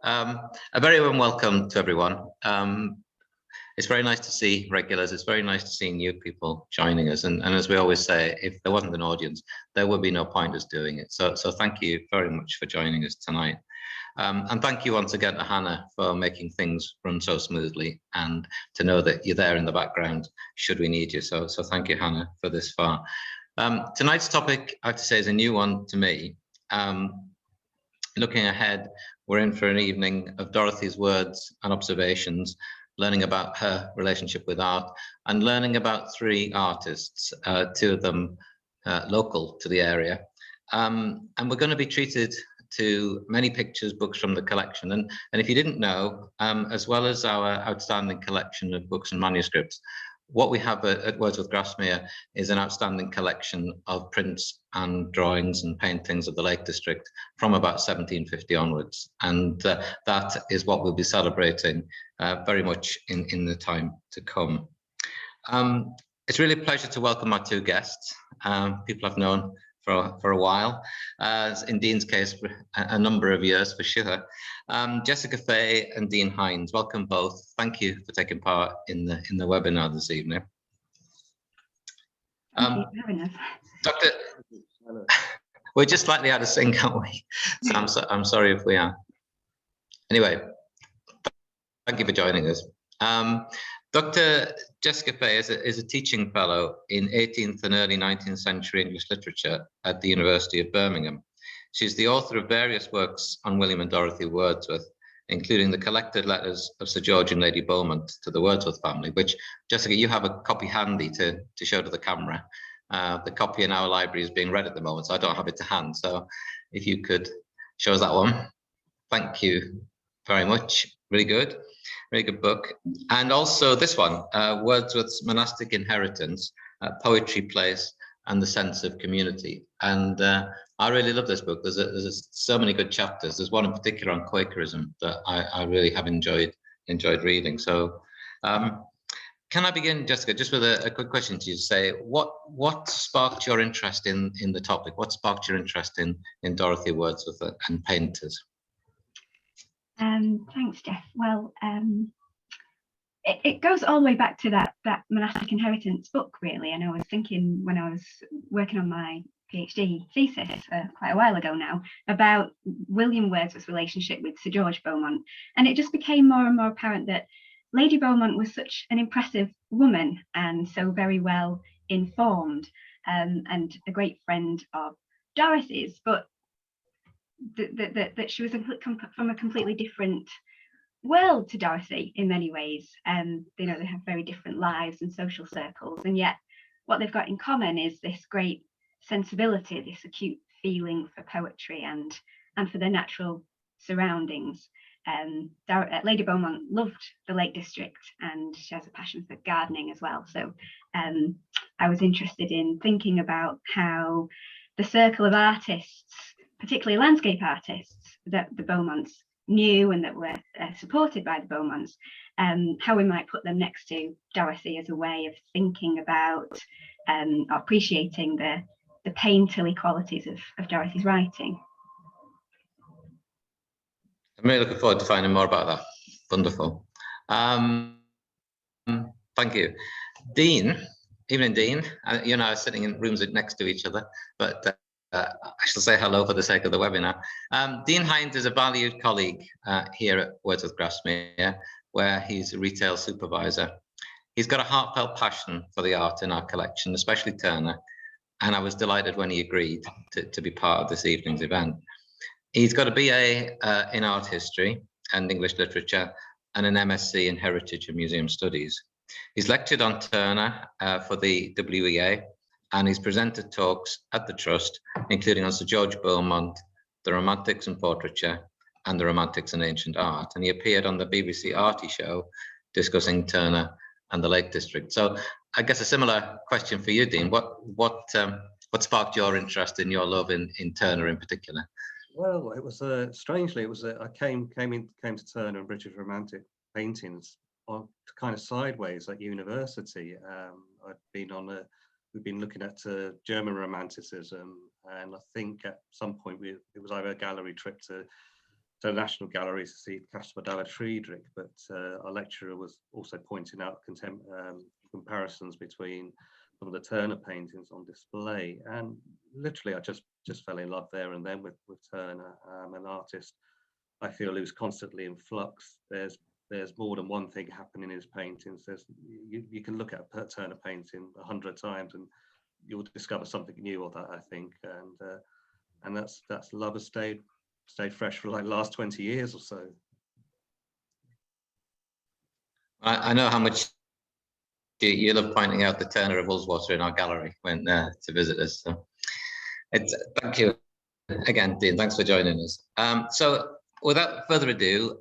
A very warm welcome to everyone. It's very nice to see regulars. It's very nice to see new people joining us. And as we always say, if there wasn't an audience, there would be no point us doing it. So thank you very much for joining us tonight. And thank you once again to Hannah for making things run so smoothly and to know that you're there in the background should we need you. So thank you, Hannah, for this far. Tonight's topic, I have to say, is a new one to me. Looking ahead, we're in for an evening of Dorothy's words and observations, learning about her relationship with art and learning about three artists, two of them local to the area. And we're going to be treated to many pictures, books from the collection. And if you didn't know, as well as our outstanding collection of books and manuscripts, what we have at Wordsworth Grasmere is an outstanding collection of prints and drawings and paintings of the Lake District from about 1750 onwards. And that is what we'll be celebrating very much in the time to come. It's really a pleasure to welcome our two guests, people I've known for a while, in Dean's case, for a number of years for sure. Jessica Fay and Dean Hines, welcome both. Thank you for taking part in the webinar this evening. Thank you for having us. Dr. We're just slightly out of sync, aren't we? So I'm sorry if we are. Anyway, thank you for joining us. Dr. Jessica Fay is a teaching fellow in 18th and early 19th century English literature at the University of Birmingham. She's the author of various works on William and Dorothy Wordsworth, including the collected letters of Sir George and Lady Beaumont to the Wordsworth family, which, Jessica, you have a copy handy to show to the camera. The copy in our library is being read at the moment, so I don't have it to hand. So if you could show us that one. Thank you very much. Really good. Very good book. And also this one, Wordsworth's Monastic Inheritance, Poetry, Place, and the Sense of Community. And I really love this book. There's so many good chapters. There's one in particular on Quakerism that I really have enjoyed reading. So can I begin, Jessica, just with a quick question to you to say, what sparked your interest in the topic? What sparked your interest in Dorothy Wordsworth and painters? Thanks, Jeff. Well, it goes all the way back to that Monastic Inheritance book, really. And I was thinking when I was working on my PhD thesis quite a while ago now about William Wordsworth's relationship with Sir George Beaumont. And it just became more and more apparent that Lady Beaumont was such an impressive woman and so very well informed and a great friend of Dorothy's, but that she was from a completely different world to Dorothy in many ways. You know, they have very different lives and social circles, and yet what they've got in common is this great sensibility, this acute feeling for poetry and for their natural surroundings. Lady Beaumont loved the Lake District and she has a passion for gardening as well. So I was interested in thinking about how the circle of artists, particularly landscape artists that the Beaumonts knew and that were supported by the Beaumonts, how we might put them next to Dorothy as a way of thinking about appreciating the painterly qualities of Dorothy's writing. I'm really looking forward to finding more about that. Wonderful. Thank you. Dean, evening, Dean. You and I are sitting in rooms next to each other, but I shall say hello for the sake of the webinar. Dean Hines is a valued colleague here at Wordsworth Grasmere, where he's a retail supervisor. He's got a heartfelt passion for the art in our collection, especially Turner, and I was delighted when he agreed to be part of this evening's event. He's got a BA in art history and English literature and an MSc in heritage and museum studies. He's lectured on Turner for the WEA, and he's presented talks at the Trust, including on Sir George Beaumont, the Romantics and Portraiture, and the Romantics and Ancient Art. And he appeared on the BBC Artie show discussing Turner and the Lake District. So I guess a similar question for you, Dean. What sparked your interest in your love in Turner in particular? Well, it was strangely, it was I came to Turner and British Romantic paintings on kind of sideways at university. We've been looking at German Romanticism, and I think at some point it was either a gallery trip to to the National Gallery to see Caspar David Friedrich, but our lecturer was also pointing out comparisons between some of the Turner paintings on display, and literally I just fell in love there and then with Turner, an artist I feel who's constantly in flux. There's more than one thing happening in his paintings. You can look at a Turner painting 100 times and you'll discover something new of that, I think, and that's love has stayed fresh for like the last 20 years or so. I know how much you love pointing out the Turner of Ullswater in our gallery when to visit us. So thank you again, Dean. Thanks for joining us. So without further ado,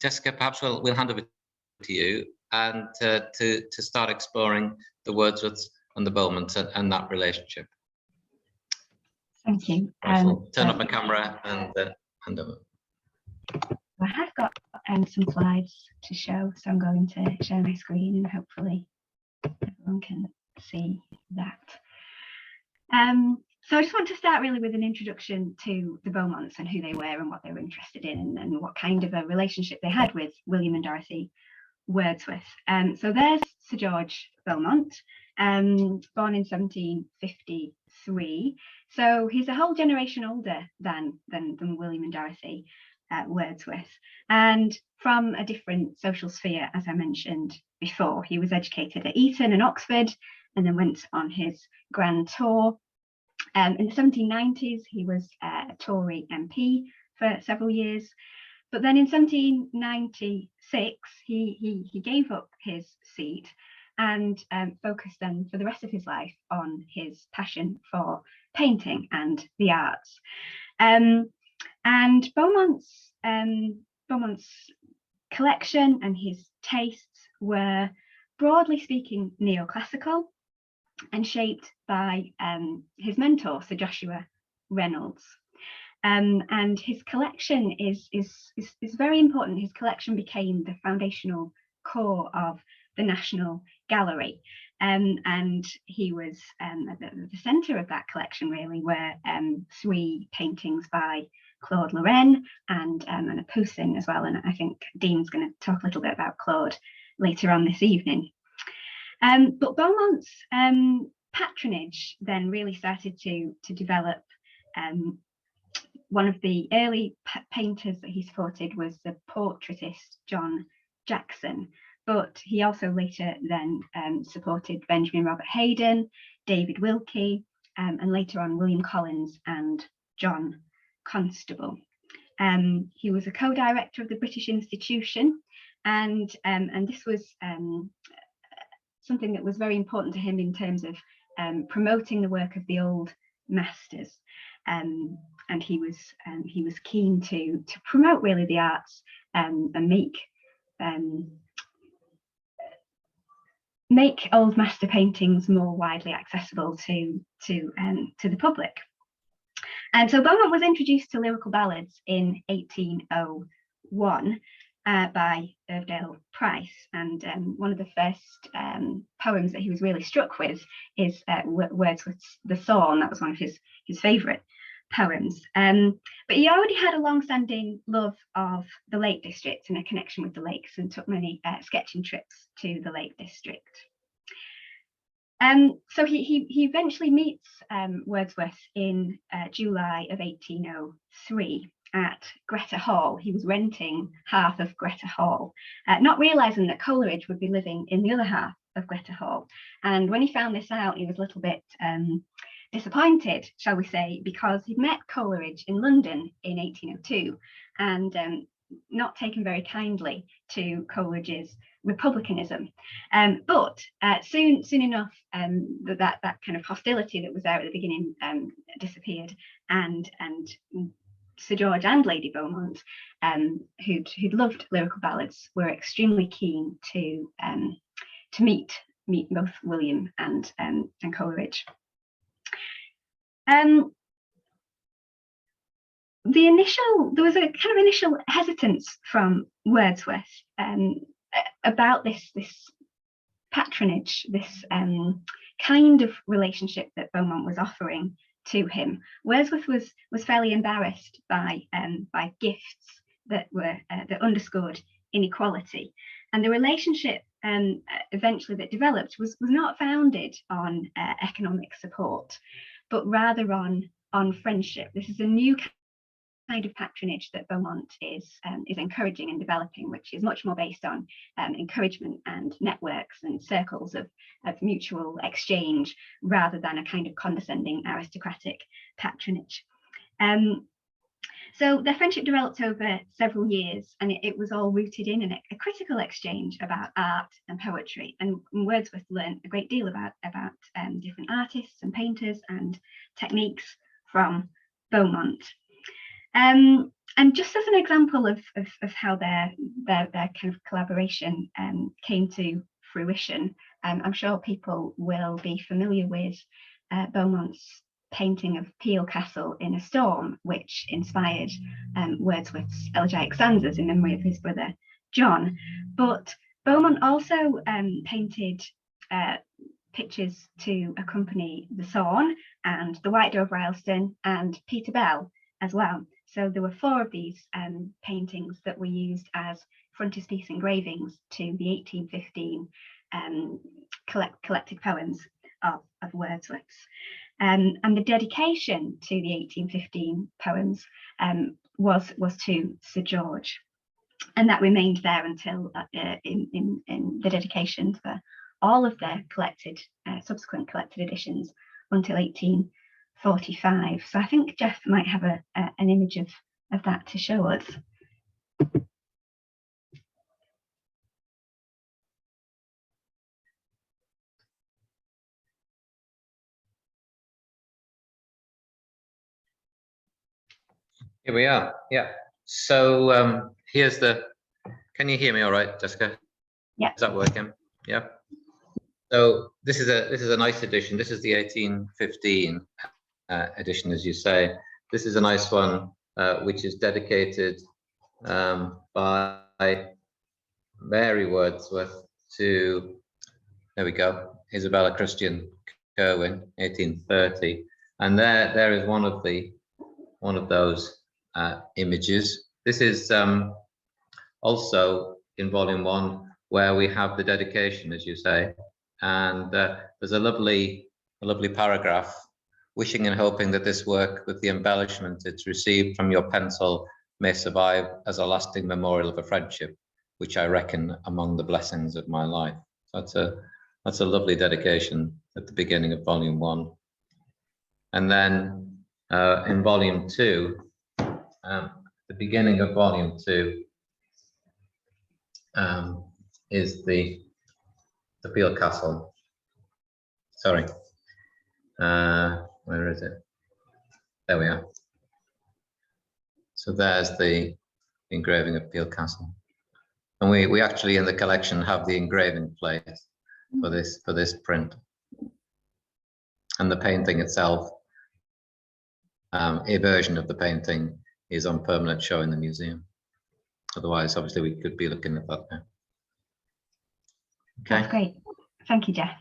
Jessica, perhaps we'll hand over to you and to start exploring the Wordsworths and the Beaumonts and that relationship. Thank you. Turn off my camera and hand over. I have got some slides to show, so I'm going to share my screen and hopefully everyone can see that. So I just want to start really with an introduction to the Beaumonts and who they were and what they were interested in and what kind of a relationship they had with William and Dorothy Wordsworth. So there's Sir George Beaumont, born in 1753. So he's a whole generation older than William and Dorothy Wordsworth, and from a different social sphere, as I mentioned before. He was educated at Eton and Oxford, and then went on his grand tour. In the 1790s, he was a Tory MP for several years. But then in 1796, he gave up his seat and focused then for the rest of his life on his passion for painting and the arts. And Beaumont's collection and his tastes were, broadly speaking, neoclassical and shaped by his mentor, Sir Joshua Reynolds. And his collection is very important. His collection became the foundational core of the National Gallery, and he was at the centre of that collection. Really, were 3 paintings by Claude Lorraine and a Poussin as well. And I think Dean's going to talk a little bit about Claude later on this evening. But Beaumont's patronage then really started to develop. One of the early painters that he supported was the portraitist John Jackson, but he also later then supported Benjamin Robert Hayden, David Wilkie, and later on William Collins and John Constable. He was a co-director of the British Institution, and this was something that was very important to him in terms of promoting the work of the old masters. And he was keen to promote really the arts and make old master paintings more widely accessible to the public. And so Beaumont was introduced to lyrical ballads in 1801 by Irvdale Price, and one of the first poems that he was really struck with is Wordsworth's The Thorn. That was one of his favourite poems. But he already had a long-standing love of the Lake District and a connection with the lakes, and took many sketching trips to the Lake District. So he eventually meets Wordsworth in July of 1803 at Greta Hall. He was renting half of Greta Hall, not realising that Coleridge would be living in the other half of Greta Hall. And when he found this out, he was a little bit disappointed, shall we say, because he'd met Coleridge in London in 1802 and not taken very kindly to Coleridge's republicanism. But soon enough, that kind of hostility that was there at the beginning disappeared, and Sir George and Lady Beaumont, who'd loved lyrical ballads, were extremely keen to meet both William and Coleridge. There was a kind of initial hesitance from Wordsworth about this patronage, this kind of relationship that Beaumont was offering to him. Wordsworth was fairly embarrassed by gifts that underscored inequality. And the relationship eventually that developed was not founded on economic support, but rather on friendship. This is a new kind of patronage that Beaumont is encouraging and developing, which is much more based on encouragement and networks and circles of mutual exchange, rather than a kind of condescending aristocratic patronage. So their friendship developed over several years, and it was all rooted in a critical exchange about art and poetry. And Wordsworth learned a great deal about different artists and painters and techniques from Beaumont. And just as an example of how their kind of collaboration came to fruition, I'm sure people will be familiar with Beaumont's painting of Peel Castle in a Storm, which inspired Wordsworth's elegiac stanzas in memory of his brother John. But Beaumont also painted pictures to accompany the Thorn and the White Dove Rylstone and Peter Bell as well. So there were 4 of these paintings that were used as frontispiece engravings to the 1815 collected poems of Wordsworth's. And the dedication to the 1815 poems was to Sir George, and that remained there until in the dedication for all of their subsequent collected editions until 1845. So I think Jeff might have an image of that to show us. Here we are. Yeah. So here's can you hear me all right, Jessica? Yeah. Is that working? Yeah. So this is a nice edition. This is the 1815 edition, as you say. This is a nice one, which is dedicated by Mary Wordsworth to, there we go, Isabella Christian Curwen, 1830. And there is one of those images. This is also in volume 1, where we have the dedication, as you say, and there's a lovely paragraph: wishing and hoping that this work, with the embellishment it's received from your pencil, may survive as a lasting memorial of a friendship, which I reckon among the blessings of my life. So that's a lovely dedication at the beginning of volume 1. And then in volume 2, the beginning of volume 2 is the Peel Castle. Sorry, where is it? There we are. So there's the engraving of Peel Castle, and we actually in the collection have the engraving plate for this print, and the painting itself, a version of the painting is on permanent show in the museum. Otherwise, obviously, we could be looking at that now. Okay. That's great. Thank you, Jeff.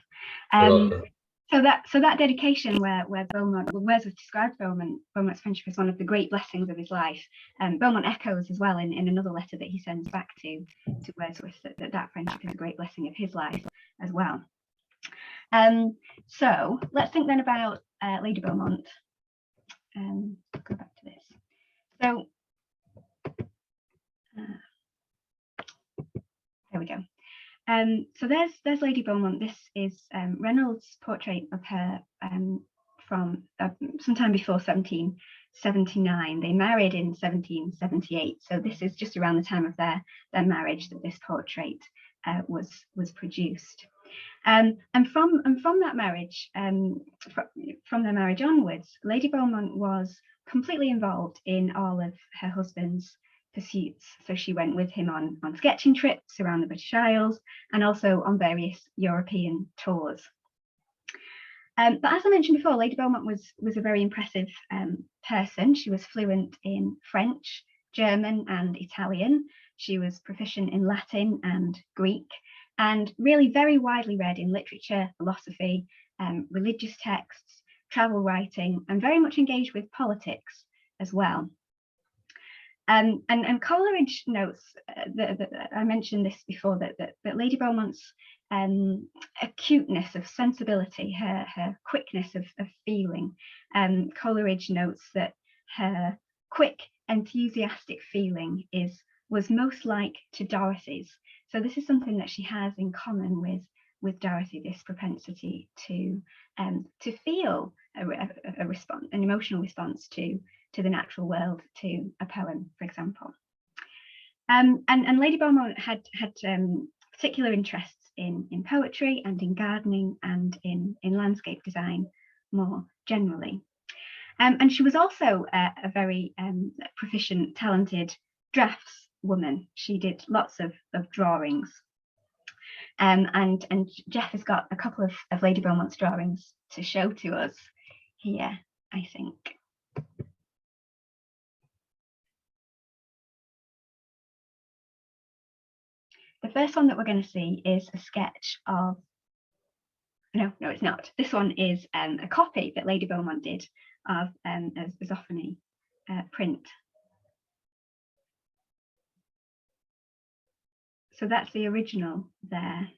So that dedication where Wordsworth describes Beaumont's friendship as one of the great blessings of his life, Beaumont echoes as well in another letter that he sends back to Wordsworth that friendship is a great blessing of his life as well. So let's think then about Lady Beaumont. Go back to this. So there we go. So there's Lady Beaumont. This is Reynolds' portrait of her from sometime before 1779. They married in 1778. So this is just around the time of their marriage that this portrait was produced. And from that marriage, from their marriage onwards, Lady Beaumont was completely involved in all of her husband's pursuits. So she went with him on sketching trips around the British Isles and also on various European tours. But as I mentioned before, Lady Beaumont was a very impressive person. She was fluent in French, German, and Italian. She was proficient in Latin and Greek, and really very widely read in literature, philosophy, religious texts, travel writing, and very much engaged with politics as well. And Coleridge notes that I mentioned this before, that Lady Beaumont's acuteness of sensibility, her quickness of feeling. Coleridge notes that her quick, enthusiastic feeling was most like to Dorothy's. So this is something that she has in common with Dorothy, this propensity to feel a response, an emotional response to the natural world, to a poem, for example. And Lady Beaumont had particular interests in poetry and in gardening and in landscape design more generally. And she was also a very proficient, talented draftswoman. She did lots of drawings. And Jeff has got a couple of Lady Beaumont's drawings to show to us here, I think. The first one that we're going to see is a sketch of, no, it's not. This one is a copy that Lady Beaumont did of a Zoffany print. So that's the original there.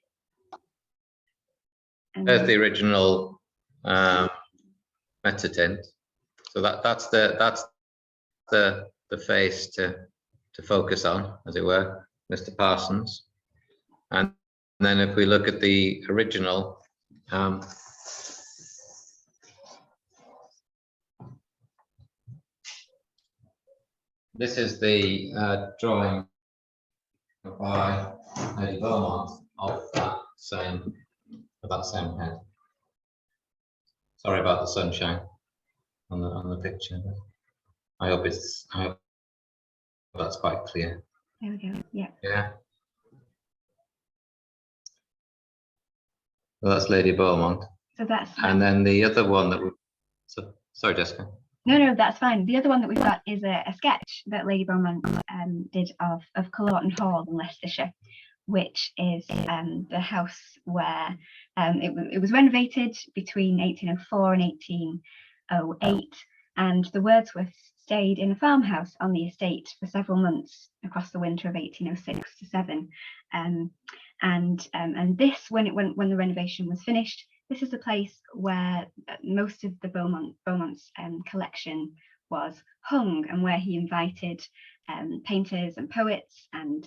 And there's the original metatint. So that's the face to focus on, as it were, Mr. Parsons. And then if we look at the original, this is the drawing by Lady Beaumont of that same head. Sorry about the sunshine on the picture. I hope that's quite clear. there we go. Yeah. Yeah. Well, that's Lady Beaumont. So that's. And then the other one that we. Sorry, Jessica. No, that's fine. The other one that we've got is a sketch that Lady Beaumont did of Culloden Hall in Leicestershire, which is the house where it was renovated between 1804 and 1808, and the Wordsworths stayed in a farmhouse on the estate for several months across the winter of 1806 to 7. And this, when the renovation was finished, this is the place where most of the Beaumont's collection was hung, and where he invited painters and poets and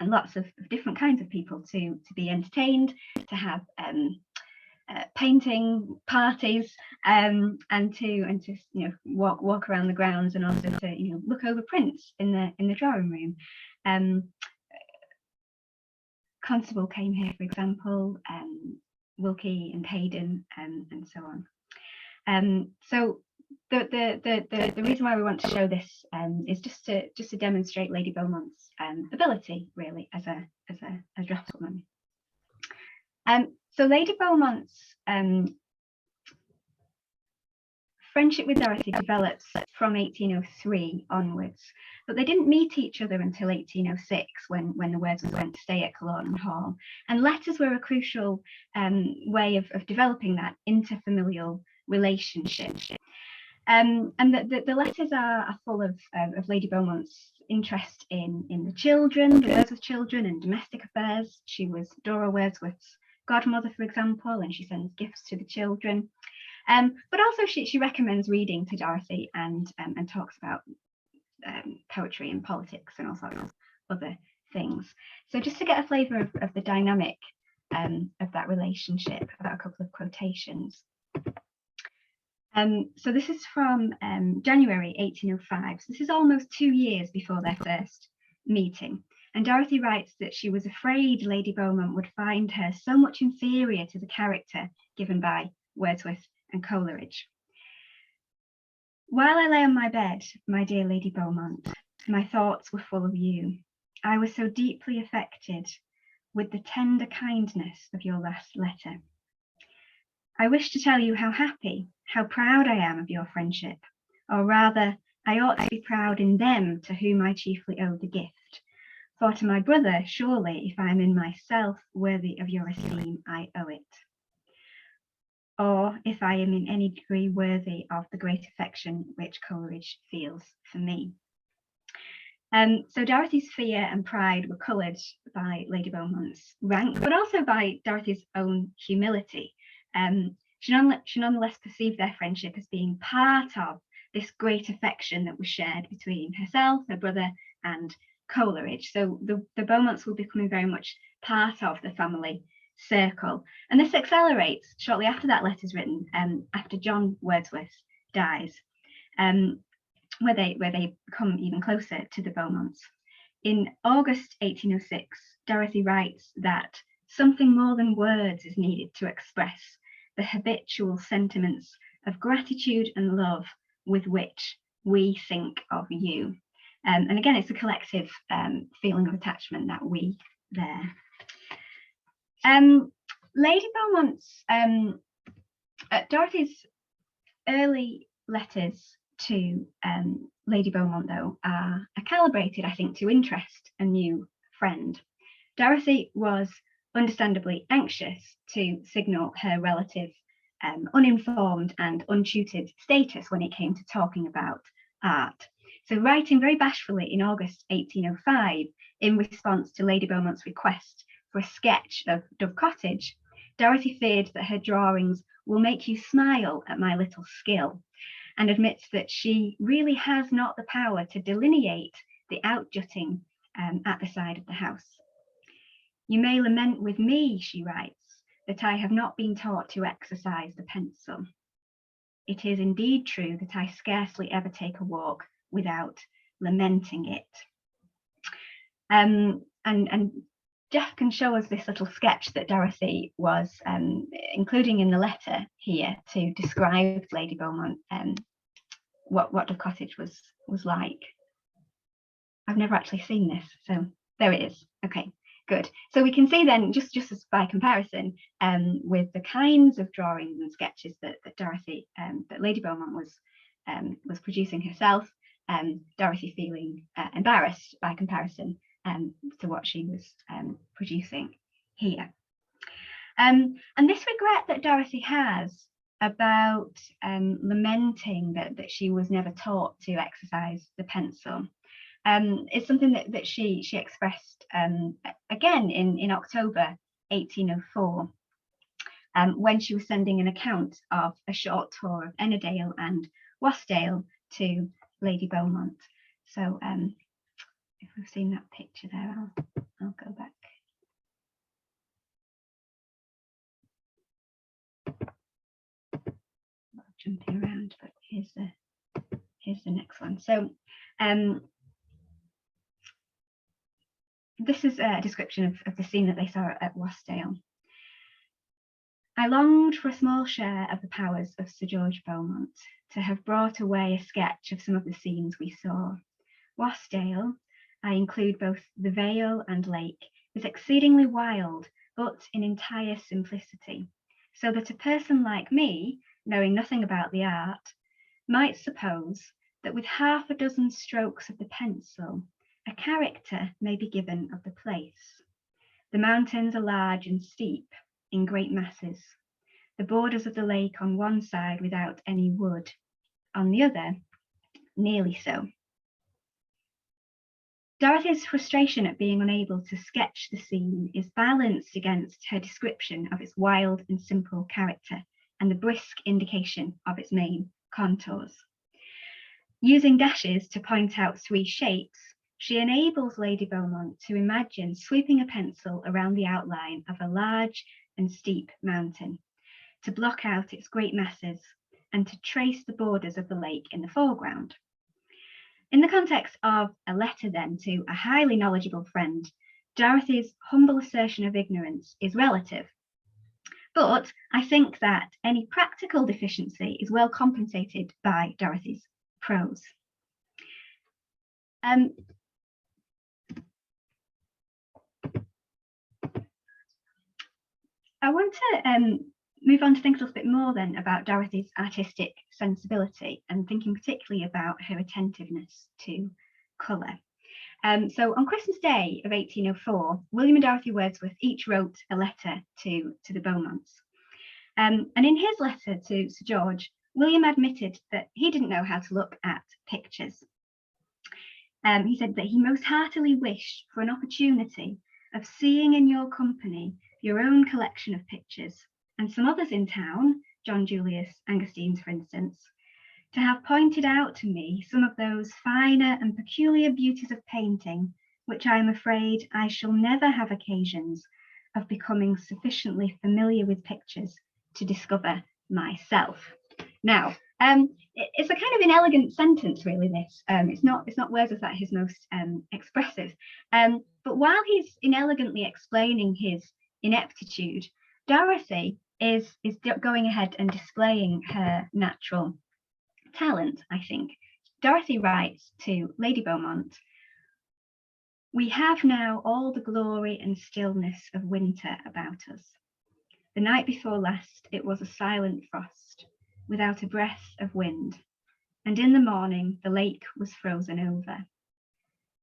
lots of different kinds of people to be entertained, to have painting parties, and to walk around the grounds, and also to look over prints in the drawing room. Constable came here, for example, Wilkie and Haydn, and so on. So the reason why we want to show this is just to demonstrate Lady Beaumont's ability, really, as a draftswoman. So Lady Beaumont's friendship with Dorothy develops from 1803 onwards, but they didn't meet each other until 1806, when the Wordsworths went to stay at Culloden Hall. And letters were a crucial way of developing that interfamilial relationship. And the letters are full of Lady Beaumont's interest in the children, the Wordsworth children, and domestic affairs. She was Dora Wordsworth's godmother, for example, and she sends gifts to the children. But also she recommends reading to Dorothy, and talks about poetry and politics and all sorts of other things. So just to get a flavour of the dynamic of that relationship, I've got a couple of quotations. So this is from January 1805. So this is almost 2 years before their first meeting. And Dorothy writes that she was afraid Lady Beaumont would find her so much inferior to the character given by Wordsworth and Coleridge. While I lay on my bed, my dear Lady Beaumont, my thoughts were full of you. I was so deeply affected with the tender kindness of your last letter. I wish to tell you how happy, how proud I am of your friendship, or rather, I ought to be proud in them to whom I chiefly owe the gift. For to my brother, surely, if I am in myself worthy of your esteem, I owe it. Or if I am in any degree worthy of the great affection which Coleridge feels for me. So Dorothy's fear and pride were coloured by Lady Beaumont's rank, but also by Dorothy's own humility. She nonetheless perceived their friendship as being part of this great affection that was shared between herself, her brother, and Coleridge. So the Beaumonts were becoming very much part of the family circle. And this accelerates shortly after that letter's written, after John Wordsworth dies, where they become even closer to the Beaumonts. In August 1806, Dorothy writes that something more than words is needed to express the habitual sentiments of gratitude and love with which we think of you. And again, it's a collective feeling of attachment, that we there. Lady Beaumont's, Dorothy's early letters to Lady Beaumont, though, are calibrated, I think, to interest a new friend. Dorothy was understandably anxious to signal her relative uninformed and untutored status when it came to talking about art. So, writing very bashfully in August 1805, in response to Lady Beaumont's request for a sketch of Dove Cottage, Dorothy feared that her drawings will make you smile at my little skill, and admits that she really has not the power to delineate the outjutting at the side of the house. You may lament with me, she writes, that I have not been taught to exercise the pencil. It is indeed true that I scarcely ever take a walk without lamenting it. And Jeff can show us this little sketch that Dorothy was including in the letter here to describe Lady Beaumont, what Dove Cottage was like. I've never actually seen this, so there it is. Okay, good. So we can see then, just as by comparison, with the kinds of drawings and sketches that Dorothy, that Lady Beaumont was producing herself, Dorothy feeling embarrassed by comparison to what she was producing here. And this regret that Dorothy has about lamenting that she was never taught to exercise the pencil is something that she expressed again in October 1804, when she was sending an account of a short tour of Ennerdale and Wasdale to Lady Beaumont. So if we've seen that picture there, I'll go back. Jumping around, but here's the next one. So this is a description of the scene that they saw at Wasdale. I longed for a small share of the powers of Sir George Beaumont, to have brought away a sketch of some of the scenes we saw. Wasdale, I include both the vale and lake, is exceedingly wild, but in entire simplicity, so that a person like me, knowing nothing about the art, might suppose that with half a dozen strokes of the pencil, a character may be given of the place. The mountains are large and steep, in great masses, the borders of the lake on one side without any wood, on the other, nearly so. Dorothy's frustration at being unable to sketch the scene is balanced against her description of its wild and simple character and the brisk indication of its main contours. Using dashes to point out three shapes, she enables Lady Beaumont to imagine sweeping a pencil around the outline of a large and steep mountain, to block out its great masses, and to trace the borders of the lake in the foreground. In the context of a letter then to a highly knowledgeable friend, Dorothy's humble assertion of ignorance is relative. But I think that any practical deficiency is well compensated by Dorothy's prose. I want to move on to think a little bit more then about Dorothy's artistic sensibility, and thinking particularly about her attentiveness to colour. So on Christmas Day of 1804, William and Dorothy Wordsworth each wrote a letter to the Beaumonts. And in his letter to Sir George, William admitted that he didn't know how to look at pictures. He said that he most heartily wished for an opportunity of seeing in your company your own collection of pictures, and some others in town, John Julius Angustine's for instance, to have pointed out to me some of those finer and peculiar beauties of painting, which I am afraid I shall never have occasions of becoming sufficiently familiar with pictures to discover myself. Now, it's a kind of inelegant sentence, really. This it's not Wordsworth at his most expressive, but while he's inelegantly explaining his ineptitude, Dorothy is going ahead and displaying her natural talent. I think Dorothy writes to Lady Beaumont, "We have now all the glory and stillness of winter about us. The night before last it was a silent frost, without a breath of wind, and in the morning the lake was frozen over.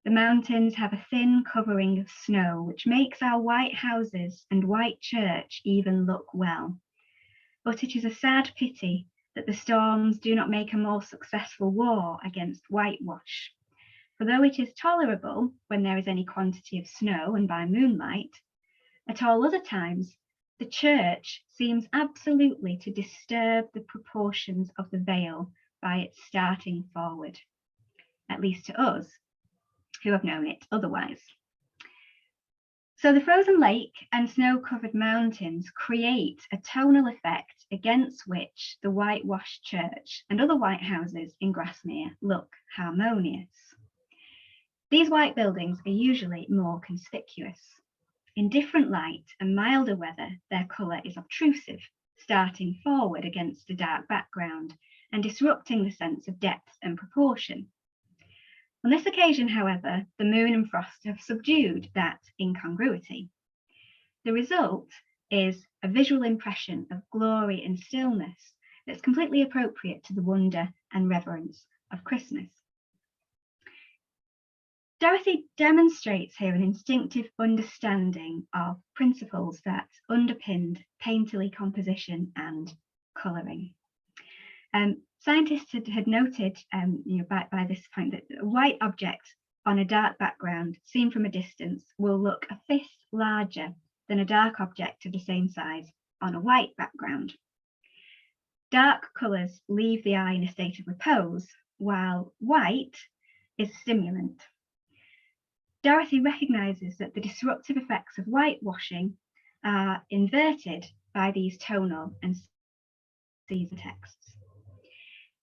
The mountains have a thin covering of snow, which makes our white houses and white church even look well. But it is a sad pity that the storms do not make a more successful war against whitewash. For though it is tolerable when there is any quantity of snow and by moonlight, at all other times the church seems absolutely to disturb the proportions of the veil by its starting forward, at least to us who have known it otherwise." So the frozen lake and snow-covered mountains create a tonal effect against which the whitewashed church and other white houses in Grasmere look harmonious. These white buildings are usually more conspicuous. In different light and milder weather, their colour is obtrusive, starting forward against a dark background and disrupting the sense of depth and proportion. On this occasion, however, the moon and frost have subdued that incongruity. The result is a visual impression of glory and stillness that's completely appropriate to the wonder and reverence of Christmas. Dorothy demonstrates here an instinctive understanding of principles that underpinned painterly composition and colouring. Scientists had noted, by this point, that a white object on a dark background seen from a distance will look a fifth larger than a dark object of the same size on a white background. Dark colours leave the eye in a state of repose, while white is stimulant. Dorothy recognises that the disruptive effects of whitewashing are inverted by these tonal and season texts.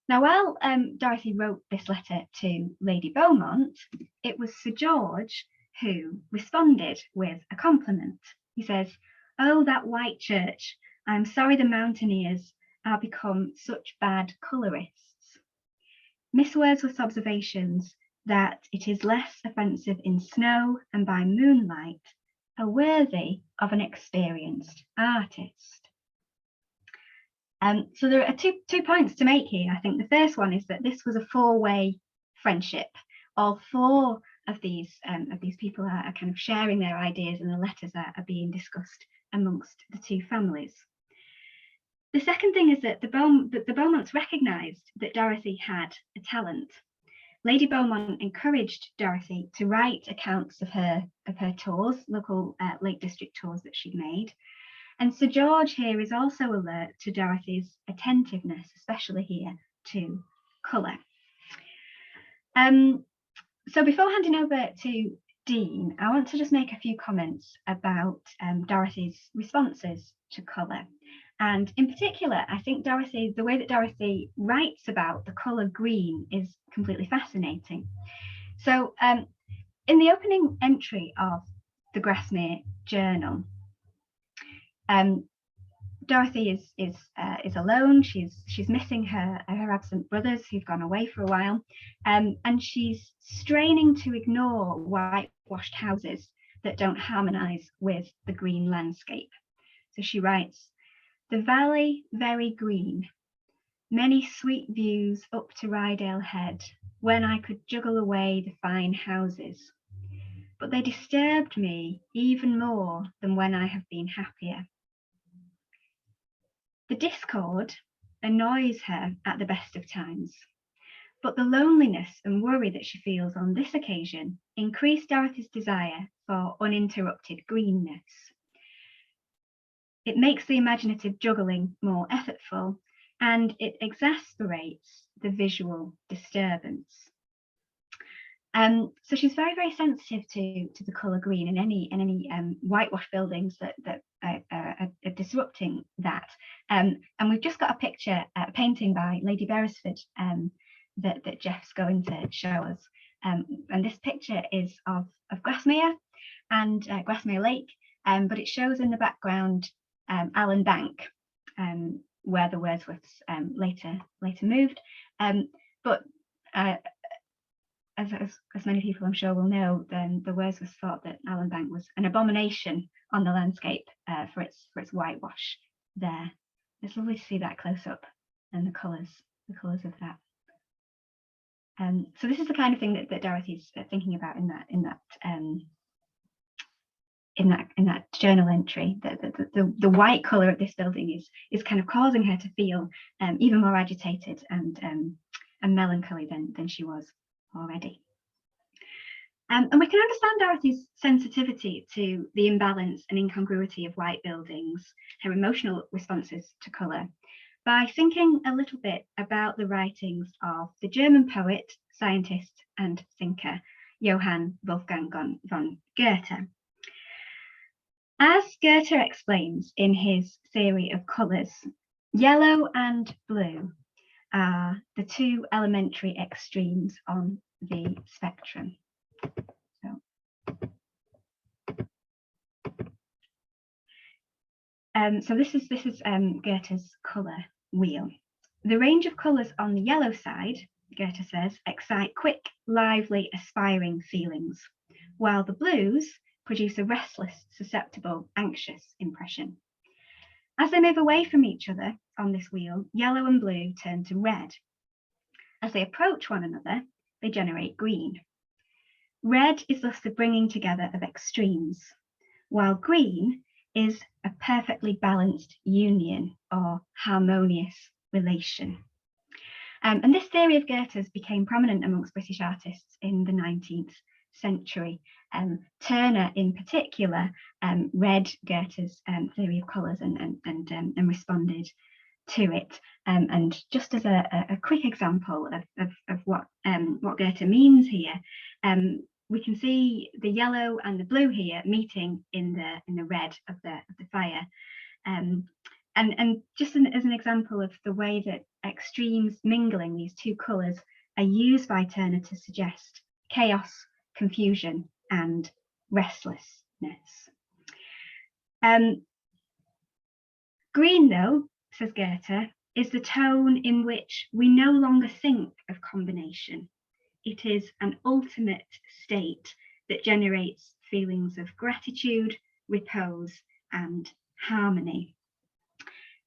Now, while Dorothy wrote this letter to Lady Beaumont, it was Sir George who responded with a compliment. He says, "Oh, that white church, I'm sorry the mountaineers are become such bad colourists." Miss Wordsworth's observations that it is less offensive in snow and by moonlight are worthy of an experienced artist. So there are two points to make here. I think the first one is that this was a four-way friendship. All four of these people are kind of sharing their ideas, and the letters are being discussed amongst the two families. The second thing is that the Beaumonts recognised that Dorothy had a talent. Lady Beaumont encouraged Dorothy to write accounts of her tours, local Lake District tours that she'd made. And Sir George here is also alert to Dorothy's attentiveness, especially here to colour. So before handing over to Dean, I want to just make a few comments about Dorothy's responses to colour. And in particular, I think the way that Dorothy writes about the colour green is completely fascinating. So in the opening entry of the Grasmere Journal, Dorothy is alone. She's missing her absent brothers who've gone away for a while, and she's straining to ignore whitewashed houses that don't harmonise with the green landscape. So she writes, "The valley very green, many sweet views up to Rydale Head, when I could juggle away the fine houses. But they disturbed me even more than when I have been happier. The discord annoys her at the best of times. but the loneliness and worry that she feels on this occasion increased Dorothy's desire for uninterrupted greenness. It makes the imaginative juggling more effortful, and it exasperates the visual disturbance. So she's very, very sensitive to the colour green in any whitewash buildings that are disrupting that. And we've just got a picture, a painting by Lady Beresford that Jeff's going to show us. And this picture is of Grasmere and Grasmere Lake, but it shows in the background Allen Bank, where the Wordsworths later moved. But as many people I'm sure will know, then the Wordsworths thought that Allen Bank was an abomination on the landscape for its whitewash there. It's lovely to see that close up and the colours of that. So this is the kind of thing that Dorothy's thinking about in that journal entry. The white colour of this building is kind of causing her to feel even more agitated and melancholy than she was already. And we can understand Dorothy's sensitivity to the imbalance and incongruity of white buildings, her emotional responses to colour, by thinking a little bit about the writings of the German poet, scientist and thinker Johann Wolfgang von Goethe. As Goethe explains in his theory of colours, yellow and blue are the two elementary extremes on the spectrum. So this is Goethe's colour wheel. The range of colours on the yellow side, Goethe says, excite quick, lively, aspiring feelings, while the blues produce a restless, susceptible, anxious impression. As they move away from each other on this wheel, yellow and blue turn to red. As they approach one another, they generate green. Red is thus the bringing together of extremes, while green is a perfectly balanced union or harmonious relation. And this theory of Goethe's became prominent amongst British artists in the 19th century. Turner, in particular, read Goethe's theory of colours and responded to it. And just as a quick example of what Goethe means here, we can see the yellow and the blue here meeting in the red of the fire. And just as an example of the way that extremes mingling these two colours are used by Turner to suggest chaos, confusion, and restlessness. Green, though, says Goethe, is the tone in which we no longer think of combination. It is an ultimate state that generates feelings of gratitude, repose, and harmony.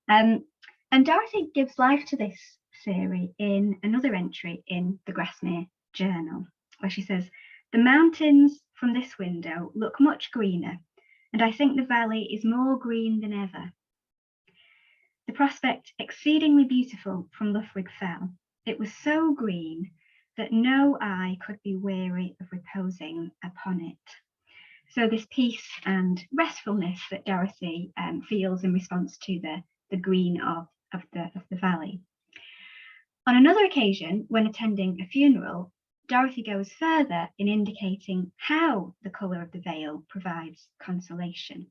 And Dorothy gives life to this theory in another entry in the Grasmere Journal, where she says, "The mountains from this window look much greener, and I think the valley is more green than ever. The prospect exceedingly beautiful from Loughrig Fell. It was so green that no eye could be weary of reposing upon it." So this peace and restfulness that Dorothy feels in response to the green of the valley. On another occasion, when attending a funeral, Dorothy goes further in indicating how the colour of the veil provides consolation.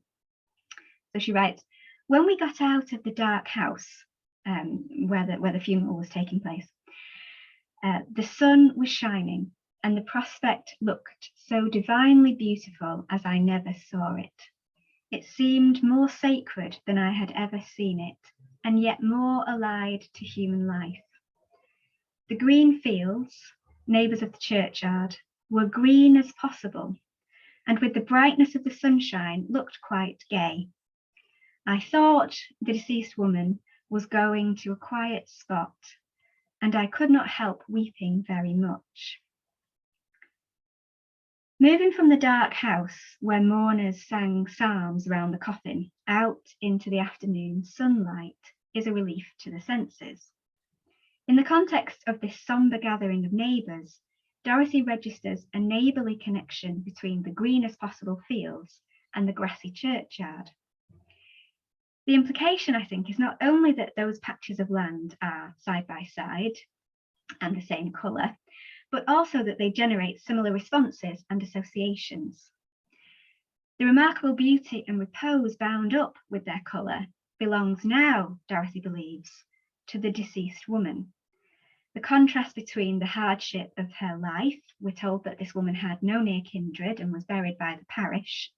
So she writes, "When we got out of the dark house where the funeral was taking place, the sun was shining and the prospect looked so divinely beautiful as I never saw it. It seemed more sacred than I had ever seen it, and yet more allied to human life. The green fields, neighbours of the churchyard, were green as possible, and with the brightness of the sunshine looked quite gay. I thought the deceased woman was going to a quiet spot, and I could not help weeping very much." Moving from the dark house where mourners sang psalms round the coffin out into the afternoon sunlight is a relief to the senses. In the context of this sombre gathering of neighbours, Dorothy registers a neighbourly connection between the greenest possible fields and the grassy churchyard. The implication, I think, is not only that those patches of land are side by side and the same colour, but also that they generate similar responses and associations. The remarkable beauty and repose bound up with their colour belongs now, Dorothy believes, to the deceased woman. The contrast between the hardship of her life, we're told that this woman had no near kindred and was buried by the parish,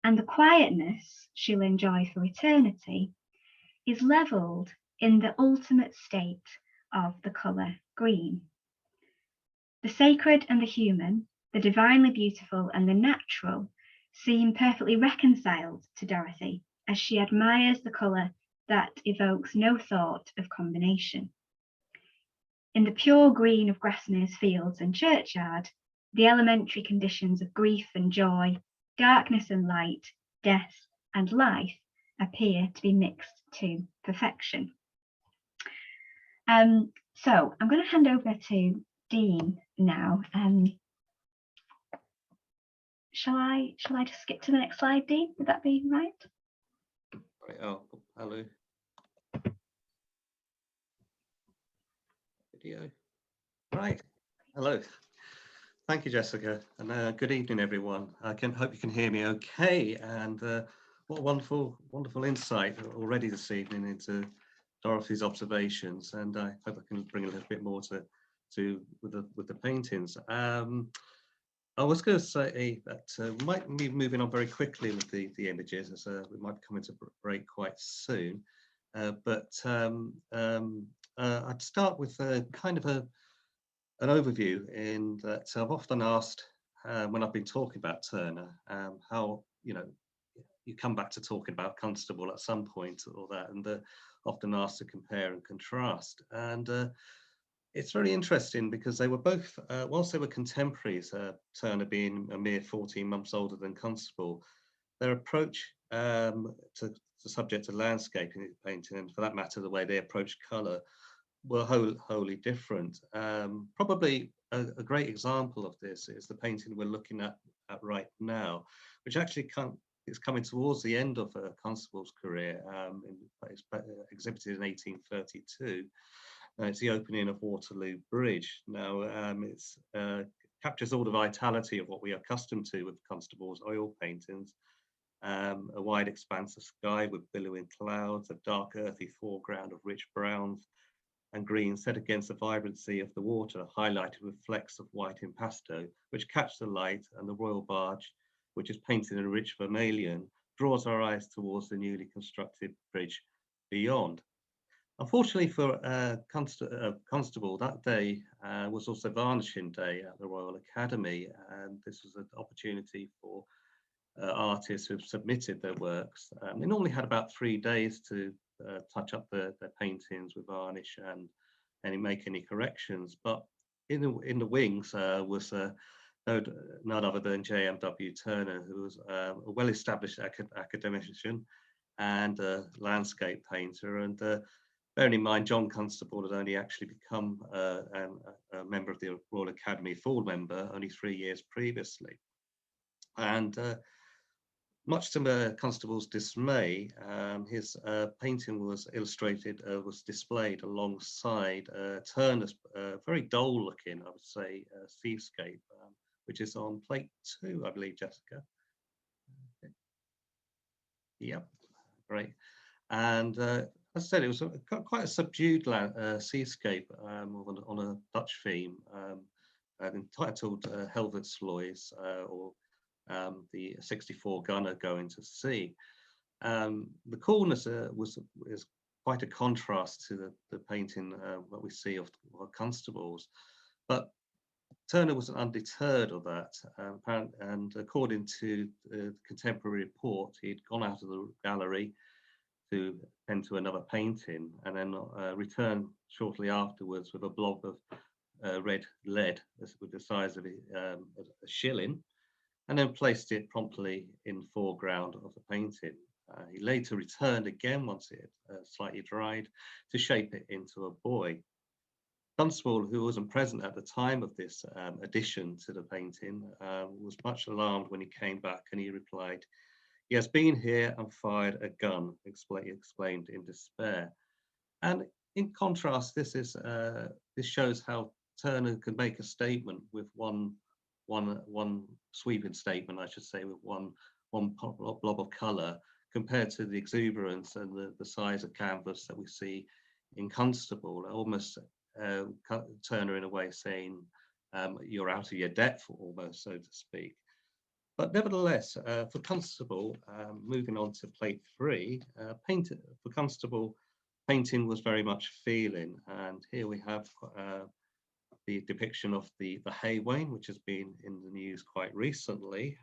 and the quietness she'll enjoy for eternity, is levelled in the ultimate state of the colour green. The sacred and the human, the divinely beautiful and the natural, seem perfectly reconciled to Dorothy as she admires the colour that evokes no thought of combination. In the pure green of Grasmere's fields and churchyard, the elementary conditions of grief and joy, darkness and light, death and life appear to be mixed to perfection. So I'm going to hand over to Dean now. Shall I just skip to the next slide, Dean? Would that be right? Right, oh, hello. Video. Right, hello. Thank you, Jessica, and good evening, everyone. I hope you can hear me okay. And what a wonderful insight already this evening into Dorothy's observations. And I hope I can bring a little bit more with the paintings. I was going to say that we might be moving on very quickly with the images, as we might be coming to break quite soon. But I'd start with kind of an overview, in that I've often asked when I've been talking about Turner, how, you know, you come back to talking about Constable at some point or that, and often asked to compare and contrast. And it's very interesting because they were both, whilst they were contemporaries, Turner being a mere 14 months older than Constable, their approach to the subject of landscaping painting, and for that matter, the way they approach colour, were wholly different. Probably a great example of this is the painting we're looking at right now, which actually is coming towards the end of Constable's career. It's exhibited in 1832. It's the opening of Waterloo Bridge. Now, it captures all the vitality of what we are accustomed to with Constable's oil paintings. A wide expanse of sky with billowing clouds, a dark earthy foreground of rich browns and greens set against the vibrancy of the water, highlighted with flecks of white impasto, which catch the light, and the royal barge, which is painted in a rich vermilion, draws our eyes towards the newly constructed bridge beyond. Unfortunately for Constable, that day was also varnishing day at the Royal Academy, and this was an opportunity for artists who've submitted their works. They normally had about 3 days to touch up their paintings with varnish and make any corrections. But in the wings was none other than J.M.W. Turner, who was a well-established academician and a landscape painter. And bearing in mind, John Constable had only actually become a member of the Royal Academy, full member, only 3 years previously. And much to Constable's dismay, his painting was displayed alongside Turner's very dull-looking, I would say, seascape, which is on plate 2, I believe, Jessica. Okay. Yep, great. And as I said, it was quite a subdued seascape on a Dutch theme, entitled Helvoetsluis, or the 64 gunner going to sea. The coolness is quite a contrast to the painting that we see of Constables, but Turner wasn't undeterred of that, and according to the contemporary report, he'd gone out of the gallery to tend to another painting, and then returned shortly afterwards with a blob of red lead with the size of a shilling, and then placed it promptly in the foreground of the painting. He later returned again once it had slightly dried to shape it into a boy. Constable, who wasn't present at the time of this addition to the painting, was much alarmed when he came back, and he replied, "He has been here and fired a gun," exclaimed in despair. And in contrast, this shows how Turner could make a statement with one sweeping statement, I should say, with one blob of colour, compared to the exuberance and the size of canvas that we see in Constable. Almost Turner in a way saying, you're out of your depth, almost, so to speak. But nevertheless, for Constable, moving on to plate 3, for Constable, painting was very much feeling. And here we have the depiction of the Hay Wain, which has been in the news quite recently.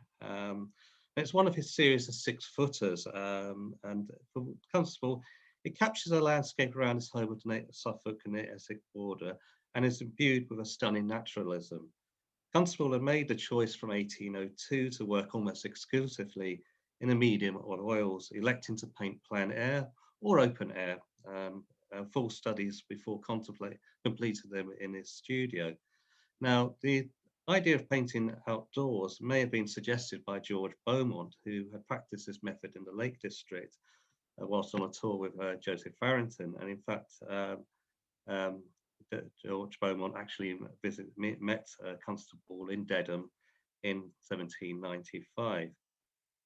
It's one of his series of 6-footers, and for Constable, it captures a landscape around his home of the Suffolk and the Essex border, and is imbued with a stunning naturalism. Constable had made the choice from 1802 to work almost exclusively in a medium of oils, electing to paint plein air or open air, full studies before completed them in his studio. Now, the idea of painting outdoors may have been suggested by George Beaumont, who had practiced this method in the Lake District whilst on a tour with Joseph Farrington. And in fact, George Beaumont actually met Constable in Dedham in 1795.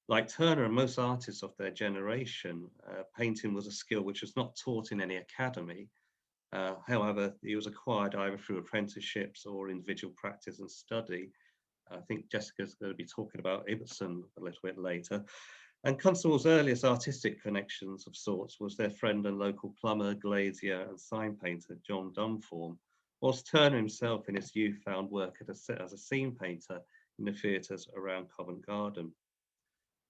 Like Turner and most artists of their generation, painting was a skill which was not taught in any academy. However, it was acquired either through apprenticeships or individual practice and study. I think Jessica's going to be talking about Ibsen a little bit later. And Constable's earliest artistic connections of sorts was their friend and local plumber, glazier and sign painter, John Dunform, whilst Turner himself in his youth found work as a scene painter in the theatres around Covent Garden.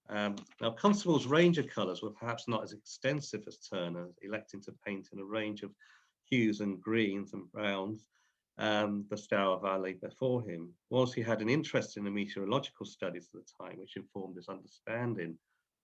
Now, Constable's range of colours were perhaps not as extensive as Turner's, electing to paint in a range of hues and greens and browns, the Stour Valley before him. Whilst he had an interest in the meteorological studies at the time, which informed his understanding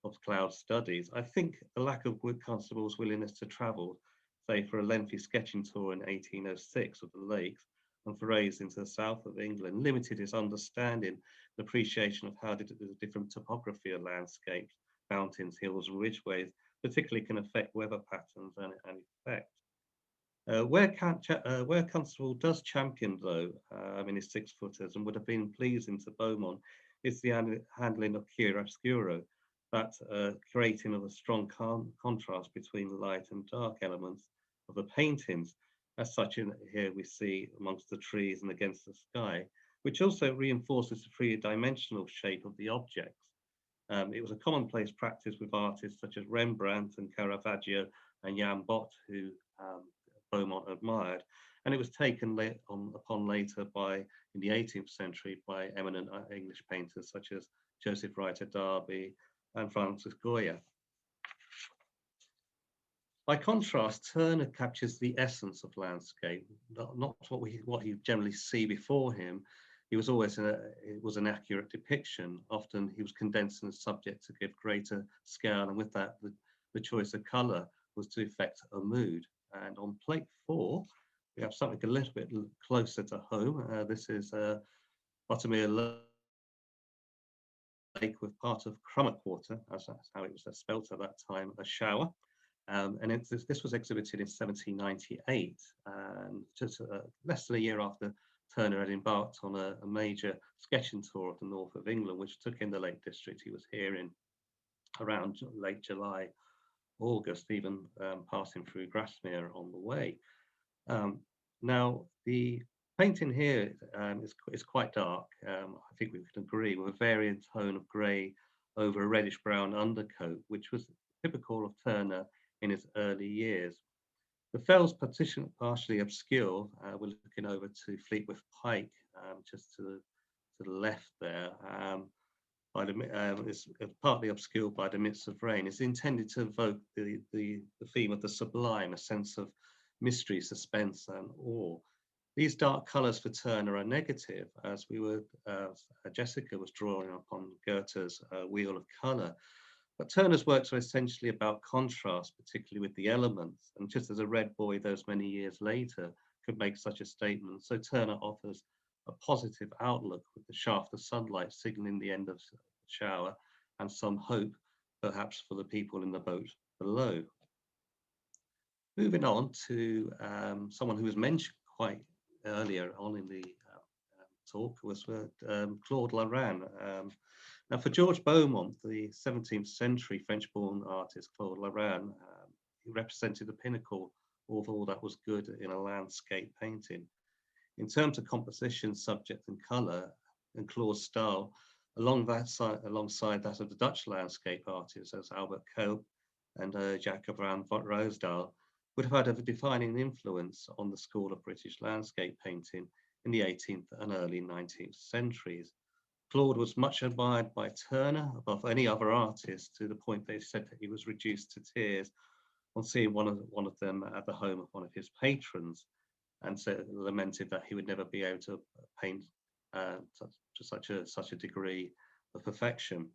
of cloud studies, I think the lack of Constable's willingness to travel, say for a lengthy sketching tour in 1806 of the lakes and forays into the south of England, limited his understanding and appreciation of how the different topography of landscapes, mountains, hills and ridgeways particularly can affect weather patterns and effect. Where Constable does champion, though, in his 6-footers and would have been pleasing to Beaumont, is the handling of chiaroscuro, that creating of a strong contrast between the light and dark elements of the paintings, as such in here we see amongst the trees and against the sky, which also reinforces the three-dimensional shape of the objects. It was a commonplace practice with artists such as Rembrandt and Caravaggio and Jan Bot, who Beaumont admired, and it was taken upon later in the 18th century by eminent English painters such as Joseph Writer Darby and Francis Goya. By contrast, Turner captures the essence of landscape, not what you generally see before him. It was an accurate depiction. Often he was condensing the subject to give greater scale, and with that, the choice of colour was to effect a mood. And on plate 4, we have something a little bit closer to home. This is Bottomere Lake with part of Crummock Water, as that's how it was spelt at that time, a shower. And this was exhibited in 1798, just less than a year after Turner had embarked on a major sketching tour of the north of England, which took in the Lake District. He was here in around late July, August, even passing through Grasmere on the way. Now, the painting here is quite dark. I think we can agree, with a varying tone of grey over a reddish-brown undercoat, which was typical of Turner in his early years. The fells partially obscure. We're looking over to Fleetwood Pike, just to the left there. It's partly obscured by the mists of rain. It's intended to evoke the theme of the sublime, a sense of mystery, suspense, and awe. These dark colours for Turner are negative, as Jessica was drawing upon Goethe's Wheel of Colour. But Turner's works are essentially about contrast, particularly with the elements. And just as a red boy those many years later could make such a statement. So Turner offers a positive outlook with the shaft of sunlight signaling the end of the shower and some hope, perhaps, for the people in the boat below. Moving on to someone who was mentioned quite earlier on in the talk was Claude Lorrain. Now, for George Beaumont, the 17th century French-born artist Claude Lorrain, he represented the pinnacle of all that was good in a landscape painting. In terms of composition, subject, and colour, and Claude's style, alongside that of the Dutch landscape artists as Albert Cope and Jacob van Roosdael, would have had a defining influence on the school of British landscape painting in the 18th and early 19th centuries. Claude was much admired by Turner above any other artist, to the point they said that he was reduced to tears on seeing one of them at the home of one of his patrons, and so lamented that he would never be able to paint to such a degree of perfection.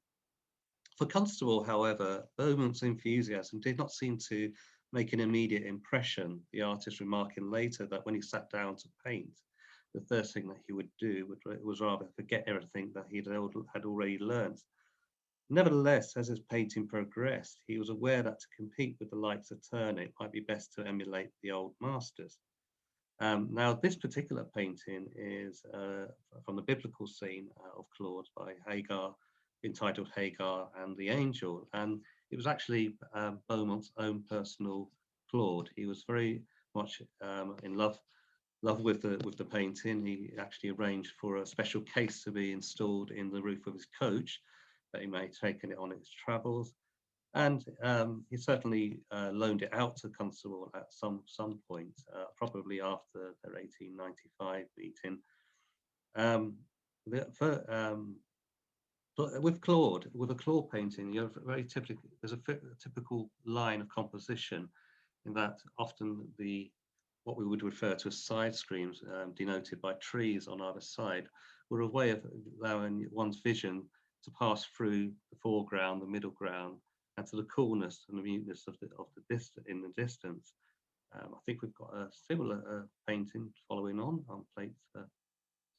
For Constable, however, Beaumont's enthusiasm did not seem to make an immediate impression, the artist remarking later that when he sat down to paint, the first thing that he would do was rather forget everything that he had already learned. Nevertheless, as his painting progressed, he was aware that to compete with the likes of Turner, it might be best to emulate the old masters. Now, this particular painting is from the biblical scene of Claude by Hagar, entitled Hagar and the Angel, and it was actually Beaumont's own personal Claude. He was very much in love with the painting. He actually arranged for a special case to be installed in the roof of his coach, that he may have taken it on its travels, and he certainly loaned it out to Constable at some point, probably after their 1895 meeting. But with Claude, with a Claude painting, you have there's a typical line of composition, in that often what we would refer to as side screens, denoted by trees on either side, were a way of allowing one's vision to pass through the foreground, the middle ground, and to the coolness and the muteness of the distance. I think we've got a similar painting following on plate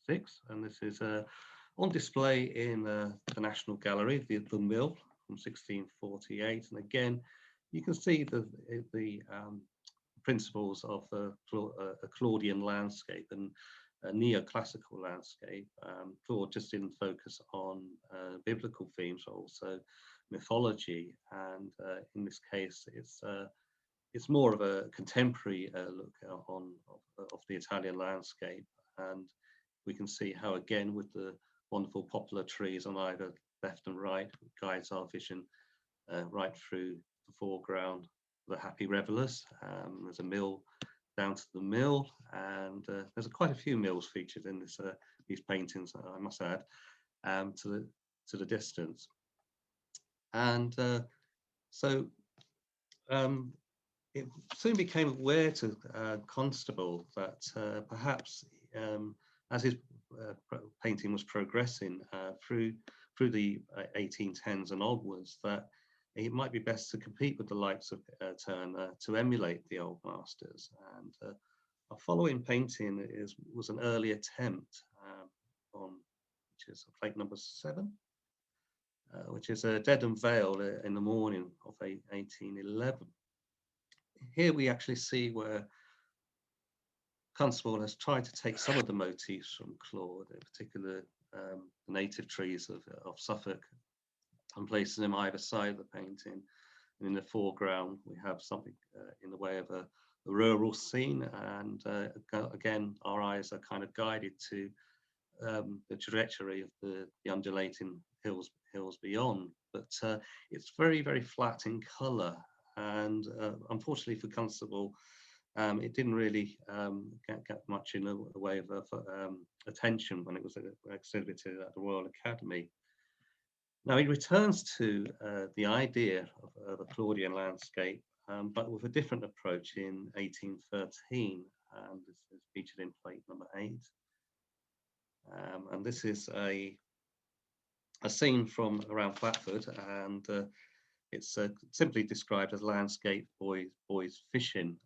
6, and this is on display in the National Gallery, the Mill from 1648, and again you can see the principles of a Claudian landscape and a neoclassical landscape. Claude just didn't focus on biblical themes, but also mythology, and in this case it's more of a contemporary look of the Italian landscape, and we can see how, again, with the wonderful poplar trees on either left and right, guides our vision right through the foreground, the happy revelers. There's a mill down to the mill, and there's quite a few mills featured in these paintings, I must add, to the distance. And so it soon became aware to Constable that perhaps as his painting was progressing through the 1810s and onwards, that it might be best to compete with the likes of Turner, to emulate the old masters. And our following painting was an early attempt which is plate number 7, which is a Dead and Veiled in the Morning of 1811. Here we actually see where Constable has tried to take some of the motifs from Claude, in particular the native trees of Suffolk, and places them either side of the painting. And in the foreground, we have something in the way of a rural scene, and again, our eyes are kind of guided to the trajectory of the undulating hills beyond. But it's very, very flat in colour, and unfortunately for Constable, it didn't really get much in the way of attention when it was exhibited at the Royal Academy. Now he returns to the idea of a Claudian landscape, but with a different approach in 1813, and this is featured in plate number 8. And this is a scene from around Flatford, and it's simply described as landscape boys fishing.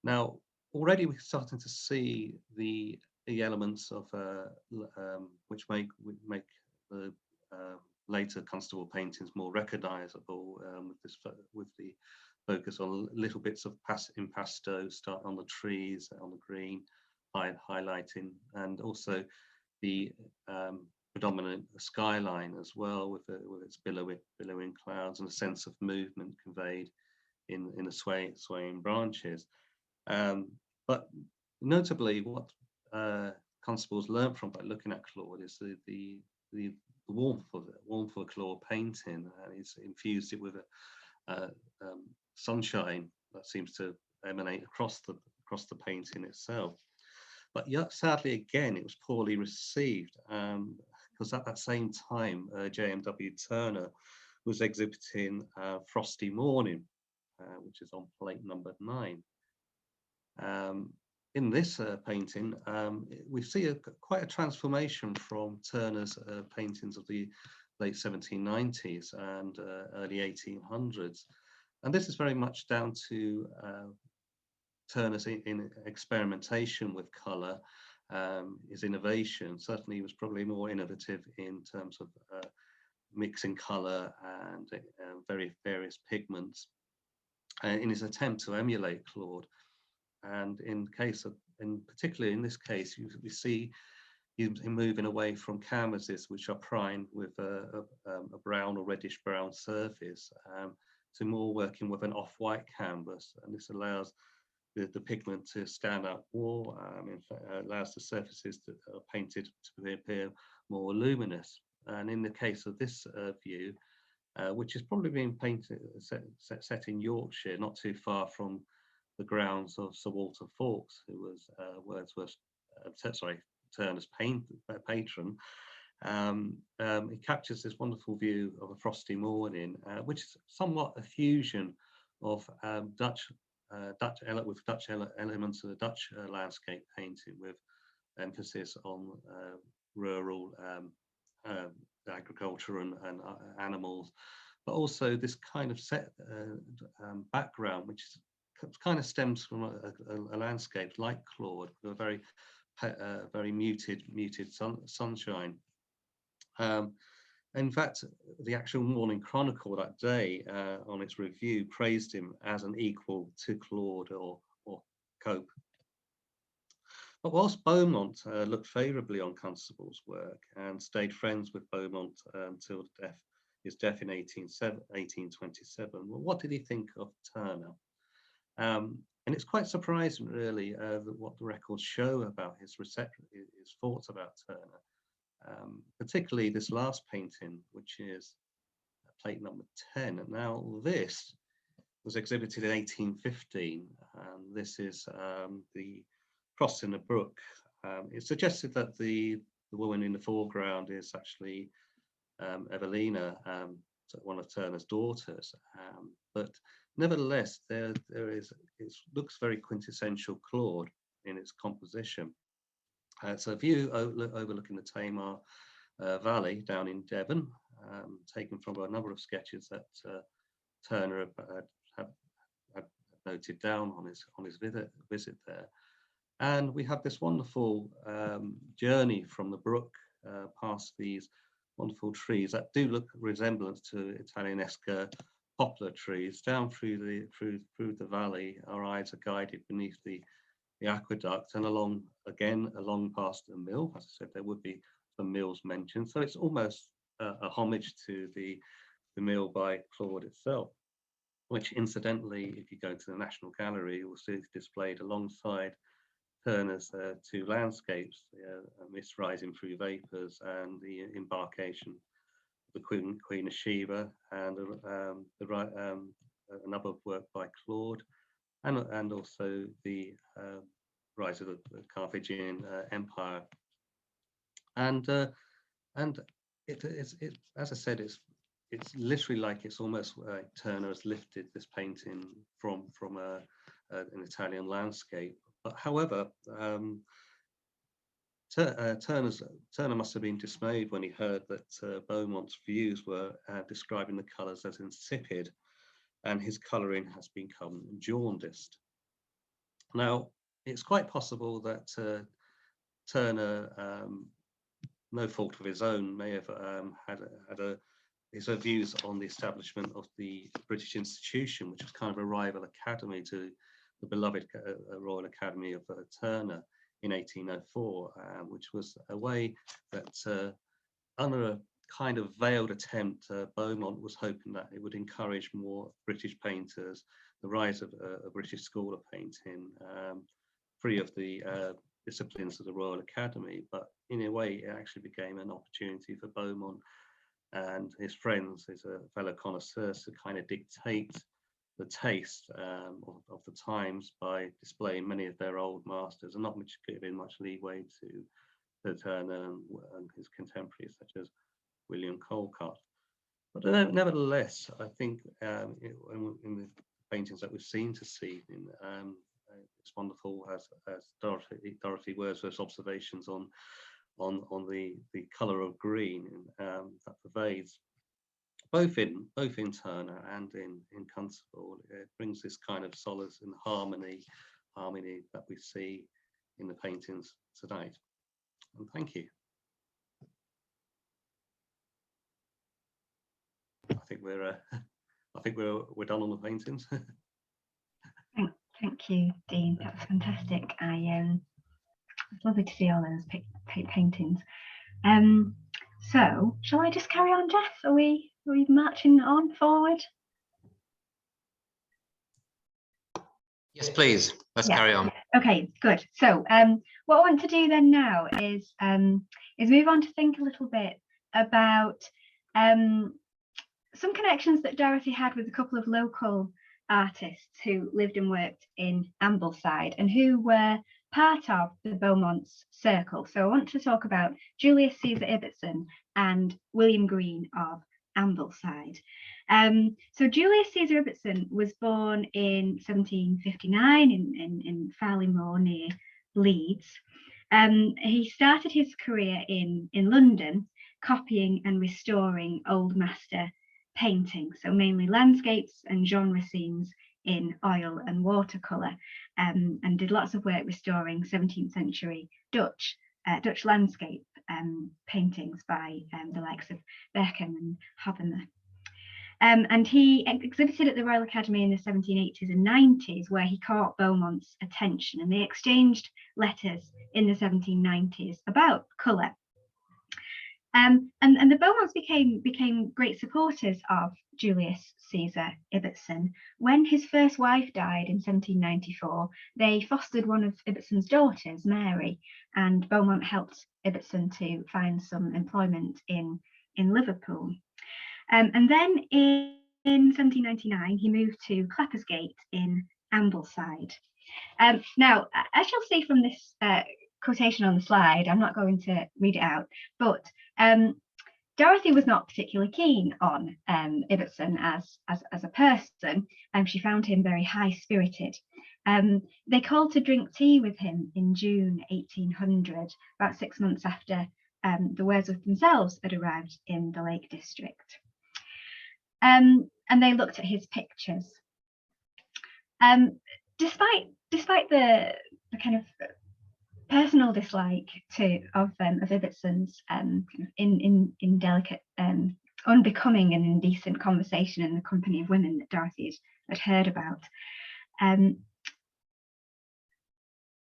Now, already we're starting to see the elements of which make the later Constable paintings more recognisable, with the focus on little bits of impasto, start on the trees, on the green, highlighting, and also the predominant skyline as well, with its billowing clouds and a sense of movement conveyed in the swaying branches. But notably, what Constables learned from by looking at Claude is the warmth of Claude painting, and he's infused it with a sunshine that seems to emanate across the painting itself. But yet, sadly, again, it was poorly received, because at that same time, J.M.W. Turner was exhibiting Frosty Morning, which is on plate number 9. In this painting, we see quite a transformation from Turner's paintings of the late 1790s and early 1800s. And this is very much down to Turner's in experimentation with colour, his innovation. Certainly he was probably more innovative in terms of mixing colour and various pigments in his attempt to emulate Claude. And particularly in this case, we see him moving away from canvases which are primed with a brown or reddish brown surface, to more working with an off-white canvas, and this allows the pigment to stand out more. In fact, allows the surfaces that are painted to appear more luminous. And in the case of this view, which is probably being painted set in Yorkshire, not too far from the grounds of Sir Walter Fawkes, who was Turner's patron. It captures this wonderful view of a frosty morning, which is somewhat a fusion of Dutch elements of the Dutch landscape painting, with emphasis on rural agriculture and animals, but also this kind of background, which kind of stems from a landscape like Claude, with a very muted sunshine. In fact, the actual Morning Chronicle that day, on its review, praised him as an equal to Claude or Cope. But whilst Beaumont looked favourably on Constable's work and stayed friends with Beaumont until his death in 1827, well, what did he think of Turner? And it's quite surprising, really, what the records show about his thoughts about Turner, particularly this last painting, which is plate number 10. And now this was exhibited in 1815, and this is the Cross in the Brook. It suggested that the woman in the foreground is actually Evelina, one of Turner's daughters, but nevertheless, it looks very quintessential Claude in its composition. It's a view overlooking the Tamar Valley down in Devon, taken from a number of sketches that Turner had noted down on his visit there. And we have this wonderful journey from the brook past these wonderful trees that do look resemblance to Italianesque poplar trees, down through the valley. Our eyes are guided beneath the aqueduct and along past the mill. As I said, there would be some mills mentioned, so it's almost a homage to the mill by Claude itself, which incidentally, if you go to the National Gallery, you will see it's displayed alongside Turner's two landscapes, a mist rising through vapours and the embarkation of the Queen of Sheba, and another work by Claude, and also the rise of the Carthaginian Empire. And it, as I said, it's literally like it's almost like Turner has lifted this painting from an Italian landscape. But however, Turner must have been dismayed when he heard that Beaumont's views were describing the colours as insipid, and his colouring has become jaundiced. Now, it's quite possible that Turner, no fault of his own, may have had his views on the establishment of the British institution, which was kind of a rival academy to the beloved Royal Academy of Turner in 1804, which was a way that, under a kind of veiled attempt, Beaumont was hoping that it would encourage more British painters, the rise of a British school of painting, free of the disciplines of the Royal Academy. But in a way, it actually became an opportunity for Beaumont and his friends, his fellow connoisseurs, to kind of dictate the taste of the times by displaying many of their old masters, and not much giving much leeway to Turner and his contemporaries such as William Colcott. But nevertheless, I think in the paintings that we've seen to see, it's wonderful as Dorothy Wordsworth's observations on the colour of green that pervades both in Turner and in Constable. It brings this kind of solace and harmony that we see in the paintings tonight. And thank you. I think we're done on the paintings. Thank you, Dean. That's fantastic. It's lovely to see all those paintings. So, shall I just carry on, Jeff? Are we marching on forward? Yes, please. Let's carry on. Okay, good. So, what I want to do then now is move on to think a little bit about some connections that Dorothy had with a couple of local artists who lived and worked in Ambleside and who were part of the Beaumont's circle. So I want to talk about Julius Caesar Ibbotson and William Green of Ambleside. So Julius Caesar Ibbotson was born in 1759 in Farley-Moor near Leeds. He started his career in London, copying and restoring old master paintings, so mainly landscapes and genre scenes in oil and watercolour, and did lots of work restoring 17th century Dutch landscape paintings by the likes of Berchem and Hobbema. And he exhibited at the Royal Academy in the 1780s and 90s, where he caught Beaumont's attention, and they exchanged letters in the 1790s about colour. And the Beaumonts became great supporters of Julius Caesar Ibbotson. When his first wife died in 1794, they fostered one of Ibbotson's daughters, Mary, and Beaumont helped Ibbotson to find some employment in Liverpool. And then in 1799, he moved to Clappersgate in Ambleside. Now, as you'll see from this quotation on the slide, I'm not going to read it out, but Dorothy was not particularly keen on Ibbotson as a person, and she found him very high-spirited. They called to drink tea with him in June 1800, about 6 months after the Wordsworth themselves had arrived in the Lake District. And they looked at his pictures. Despite the kind of personal dislike of Ibbotson's in delicate, unbecoming and indecent conversation in the company of women that Dorothy had heard about,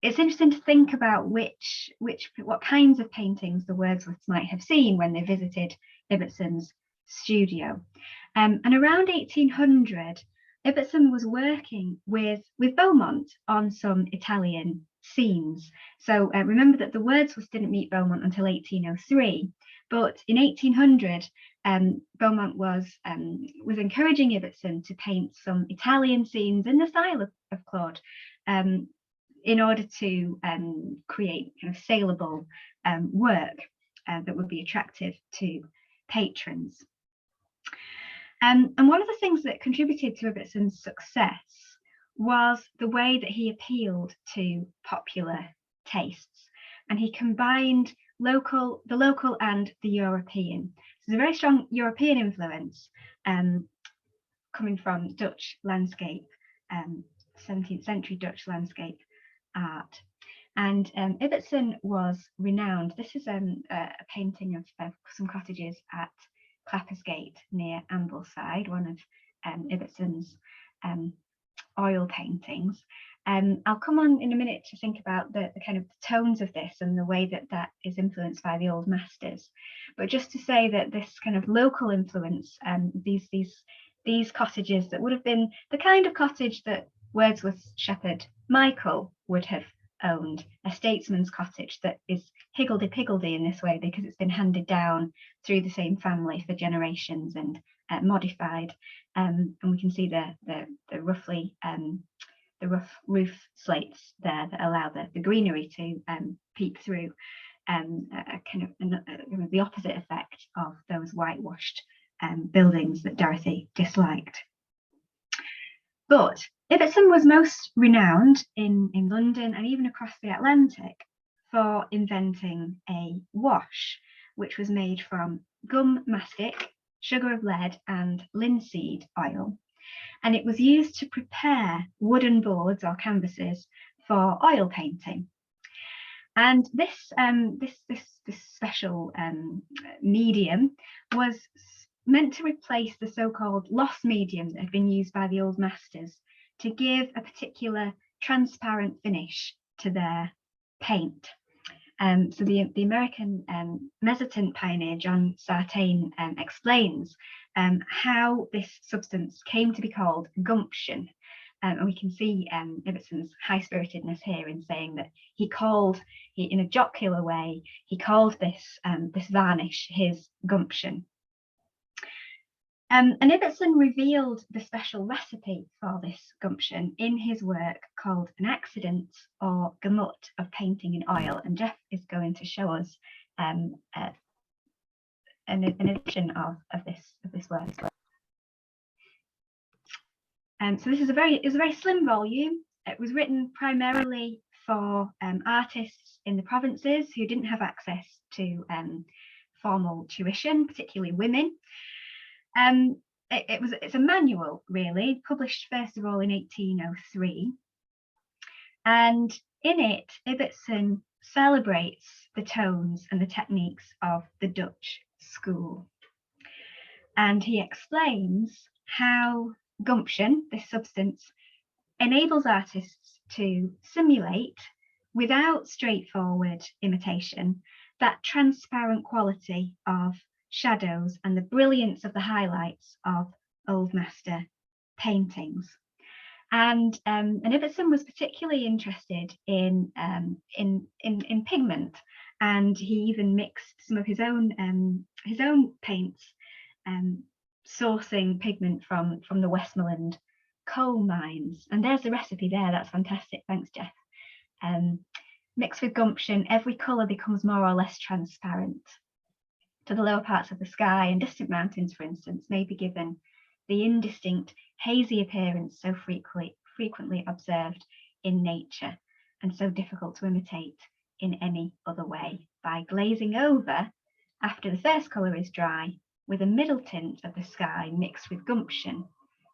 it's interesting to think about what kinds of paintings the Wordsworths might have seen when they visited Ibbotson's studio. And around 1800, Ibbotson was working with Beaumont on some Italian scenes. So remember that the Wordsworths didn't meet Beaumont until 1803, but in 1800, Beaumont was encouraging Ibbotson to paint some Italian scenes in the style of Claude, in order to create kind of saleable work that would be attractive to patrons. And one of the things that contributed to Ibbotson's success was the way that he appealed to popular tastes, and he combined the local and the European. So there's a very strong European influence coming from Dutch landscape, 17th century Dutch landscape art. And Ibbotson was renowned. This is a painting of some cottages at Clappersgate near Ambleside, one of Ibbotson's oil paintings. I'll come on in a minute to think about the kind of tones of this and the way that that is influenced by the old masters. But just to say that this kind of local influence, these cottages that would have been the kind of cottage that Wordsworth's shepherd Michael would have owned, a statesman's cottage that is higgledy-piggledy in this way because it's been handed down through the same family for generations and modified. And we can see the rough roof slates there that allow the greenery to peep through, the opposite effect of those whitewashed buildings that Dorothy disliked. But Ibbotson was most renowned in London and even across the Atlantic for inventing a wash, which was made from gum mastic, sugar of lead, and linseed oil. And it was used to prepare wooden boards or canvases for oil painting. And this special medium was meant to replace the so-called lost medium that had been used by the old masters to give a particular transparent finish to their paint. So the American mezzotint pioneer John Sartain explains how this substance came to be called gumption. And we can see Ibbotson's high-spiritedness here in saying that in a jocular way, he called this varnish his gumption. And Ibbotson revealed the special recipe for this gumption in his work called An Accident or Gamut of Painting in Oil. And Jeff is going to show us an edition of this work. So this is a very slim volume. It was written primarily for artists in the provinces who didn't have access to formal tuition, particularly women. It's a manual, really, published first of all in 1803, and in it Ibbotson celebrates the tones and the techniques of the Dutch school, and he explains how gumption, this substance, enables artists to simulate, without straightforward imitation, that transparent quality of shadows and the brilliance of the highlights of old master paintings. And Ibbotson was particularly interested in pigment, and he even mixed some of his own paints, sourcing pigment from the Westmoreland coal mines. And there's the recipe there. That's fantastic. Thanks, Jeff. Mixed with gumption, every colour becomes more or less transparent. To the lower parts of the sky and distant mountains, for instance, may be given the indistinct, hazy appearance so frequently observed in nature and so difficult to imitate in any other way, by glazing over, after the first colour is dry, with a middle tint of the sky mixed with gumption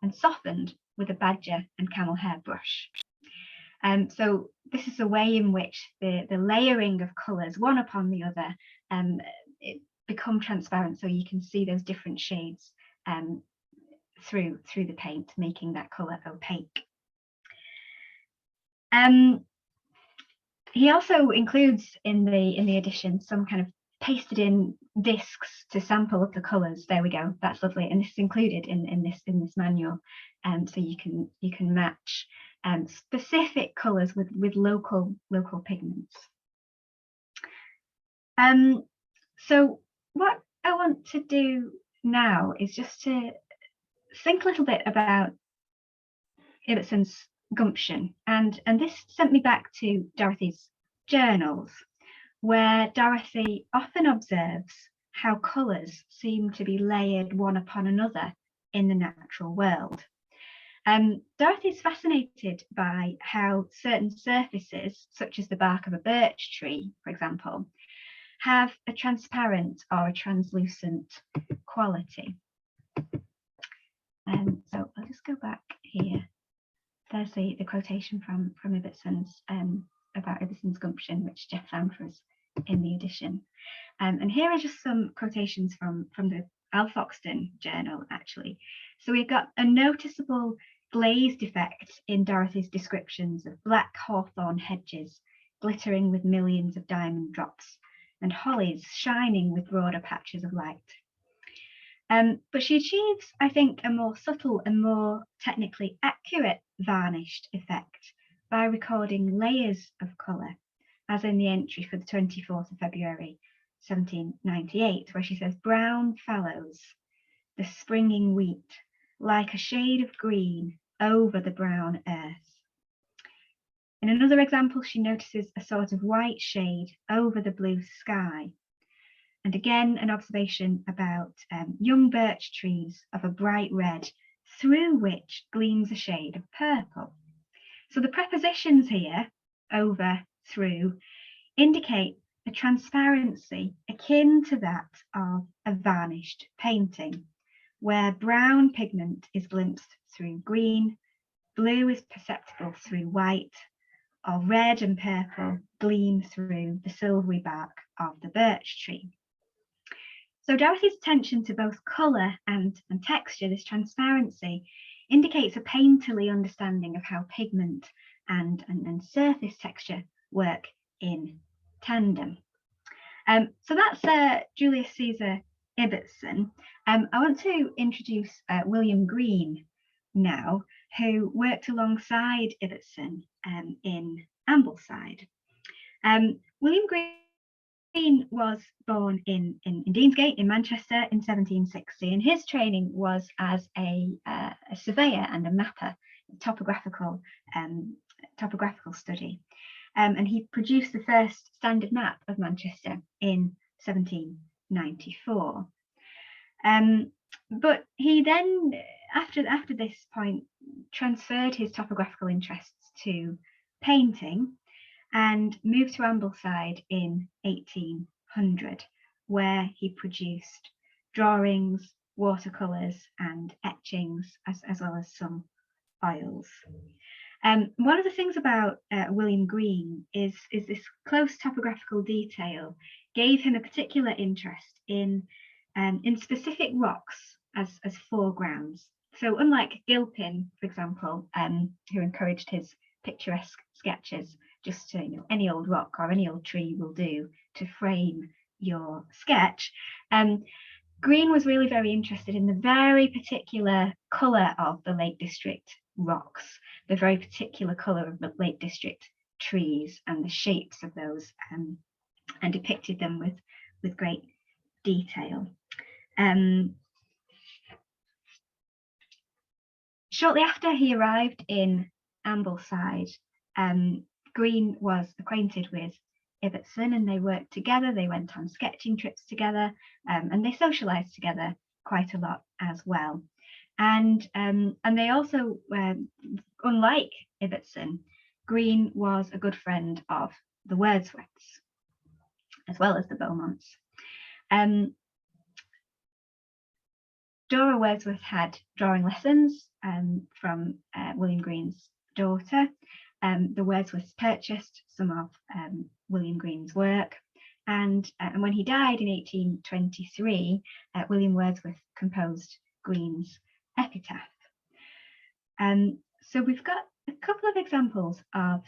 and softened with a badger and camel hair brush. So this is a way in which the layering of colours, one upon the other, become transparent, so you can see those different shades through the paint, making that colour opaque. He also includes in the edition some kind of pasted in discs to sample up the colours. There we go, that's lovely, and this is included in this manual, so you can match specific colours with local pigments. So what I want to do now is just to think a little bit about Ibbotson's gumption, and this sent me back to Dorothy's journals, where Dorothy often observes how colours seem to be layered one upon another in the natural world. Dorothy's fascinated by how certain surfaces, such as the bark of a birch tree, for example, have a transparent or a translucent quality. So I'll just go back here there's the quotation from Ibbetson's about Ibbetson's gumption, which Jeff found for us in the edition. And here are just some quotations from the Alfoxden journal, actually. So we've got a noticeable glazed effect in Dorothy's descriptions of black hawthorn hedges glittering with millions of diamond drops, and hollies shining with broader patches of light. But she achieves, I think, a more subtle and more technically accurate varnished effect by recording layers of colour, as in the entry for the 24th of February 1798, where she says, brown fallows, the springing wheat, like a shade of green over the brown earth. In another example, she notices a sort of white shade over the blue sky. And again, an observation about young birch trees of a bright red, through which gleams a shade of purple. So the prepositions here, over, through, indicate a transparency akin to that of a varnished painting, where brown pigment is glimpsed through green, blue is perceptible through white, or red and purple gleam through the silvery bark of the birch tree. So Dorothy's attention to both colour and texture, this transparency, indicates a painterly understanding of how pigment and surface texture work in tandem. So that's Julius Caesar Ibbetson. I want to introduce William Green now, who worked alongside Ibbetson in Ambleside. William Green was born in Deansgate in Manchester in 1760, and his training was as a surveyor and a mapper, topographical study. And he produced the first standard map of Manchester in 1794. But he then, after this point, transferred his topographical interests to painting and moved to Ambleside in 1800, where he produced drawings, watercolours and etchings, as well as some oils. One of the things about William Green is this close topographical detail gave him a particular interest in specific rocks as foregrounds. So unlike Gilpin, for example, who encouraged his picturesque sketches, just to, any old rock or any old tree will do to frame your sketch, Green was really very interested in the very particular colour of the Lake District rocks, the very particular colour of the Lake District trees and the shapes of those, and depicted them with great detail. Shortly after he arrived in Ambleside, Green was acquainted with Ibbetson, and they worked together. They went on sketching trips together, and they socialised together quite a lot as well. And they also, unlike Ibbetson, Green was a good friend of the Wordsworths, as well as the Beaumonts. Dora Wordsworth had drawing lessons from William Green's daughter. The Wordsworths purchased some of William Green's work, and when he died in 1823, William Wordsworth composed Green's epitaph. So we've got a couple of examples of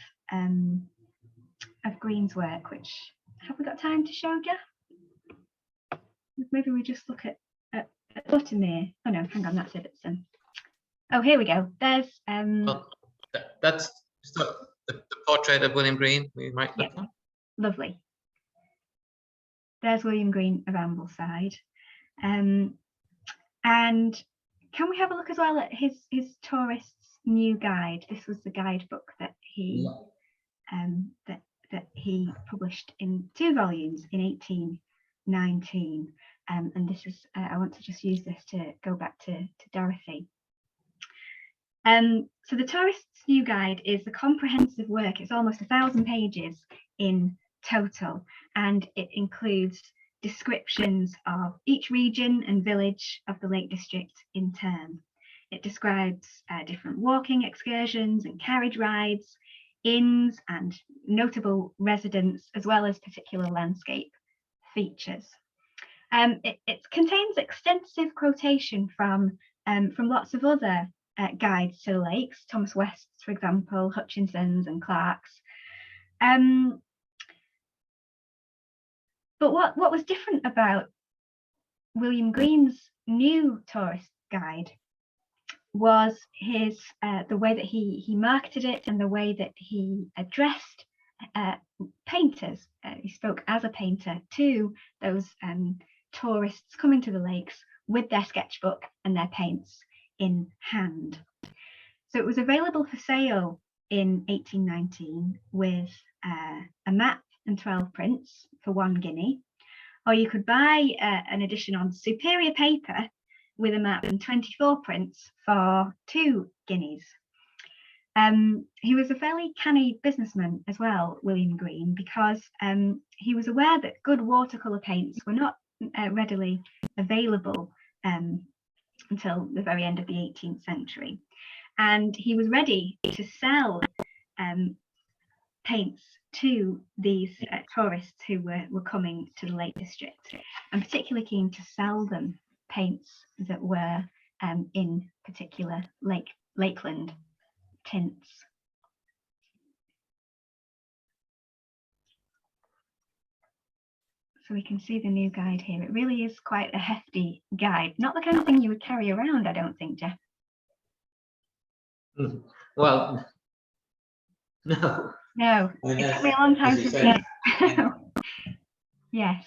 Green's work, which have we got time to show, Jeff? Maybe we just look at Buttermere. Oh no, hang on, that's Ibbetson. Oh, here we go. There's that's the portrait of William Green we might look at. Lovely. There's William Green of Ambleside. And can we have a look as well at his tourist's new guide? This was the guidebook that he that he published in 2 volumes in 1819. And this is, I want to just use this to go back to Dorothy. So the Tourist's New Guide is a comprehensive work. It's almost 1,000 pages in total, and it includes descriptions of each region and village of the Lake District in turn. It describes different walking excursions and carriage rides, inns and notable residents, as well as particular landscape features. It contains extensive quotation from lots of other guides to the lakes, Thomas West's, for example, Hutchinson's and Clark's. But what was different about William Green's new tourist guide was his the way that he marketed it and the way that he addressed painters. He spoke as a painter to those tourists coming to the lakes with their sketchbook and their paints in hand. So it was available for sale in 1819 with a map and 12 prints for 1 guinea, or you could buy an edition on superior paper with a map and 24 prints for 2 guineas. He was a fairly canny businessman as well, William Green, because he was aware that good watercolour paints were not readily available until the very end of the 18th century. And he was ready to sell paints to these tourists who were coming to the Lake District, and particularly keen to sell them paints that were in particular lakeland tints. So we can see the new guide here. It really is quite a hefty guide. Not the kind of thing you would carry around, I don't think, Jeff. Well, no. No, it took me a long time to get. Yes,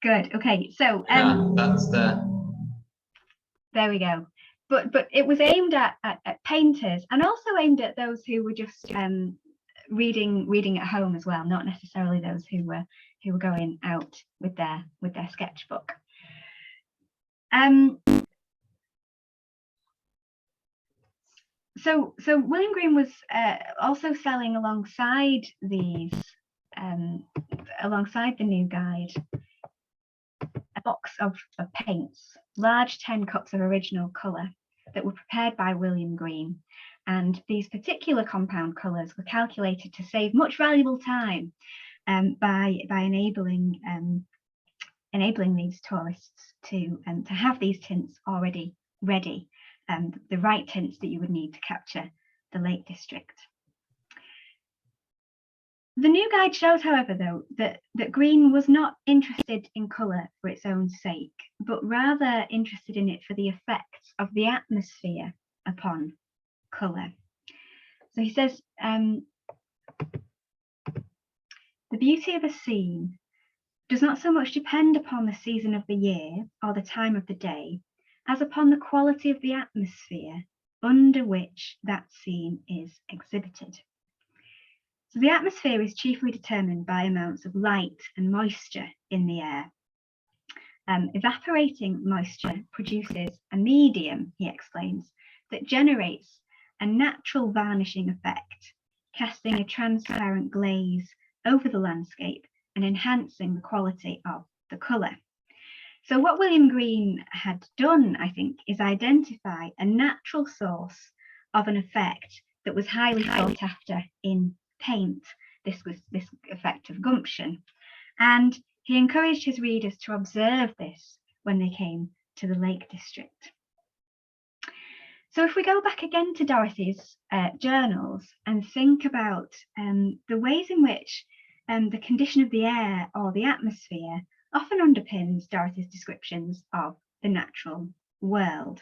good. Okay, so that's the. There we go. But it was aimed at painters, and also aimed at those who were just reading at home as well, not necessarily those who were going out with their sketchbook. So William Green was also selling alongside these, alongside the new guide, a box of paints, large 10 cups of original colour that were prepared by William Green. And these particular compound colours were calculated to save much valuable time by enabling these tourists to have these tints already ready, the right tints that you would need to capture the Lake District. The new guide shows, however, though, that Green was not interested in colour for its own sake, but rather interested in it for the effects of the atmosphere upon colour. So he says, the beauty of a scene does not so much depend upon the season of the year or the time of the day, as upon the quality of the atmosphere under which that scene is exhibited. So the atmosphere is chiefly determined by amounts of light and moisture in the air. Evaporating moisture produces a medium, he explains, that generates a natural varnishing effect, casting a transparent glaze over the landscape and enhancing the quality of the colour. So what William Green had done, I think, is identify a natural source of an effect that was highly sought after in paint. This was this effect of gumption. And he encouraged his readers to observe this when they came to the Lake District. So if we go back again to Dorothy's journals and think about the ways in which the condition of the air or the atmosphere often underpins Dorothy's descriptions of the natural world.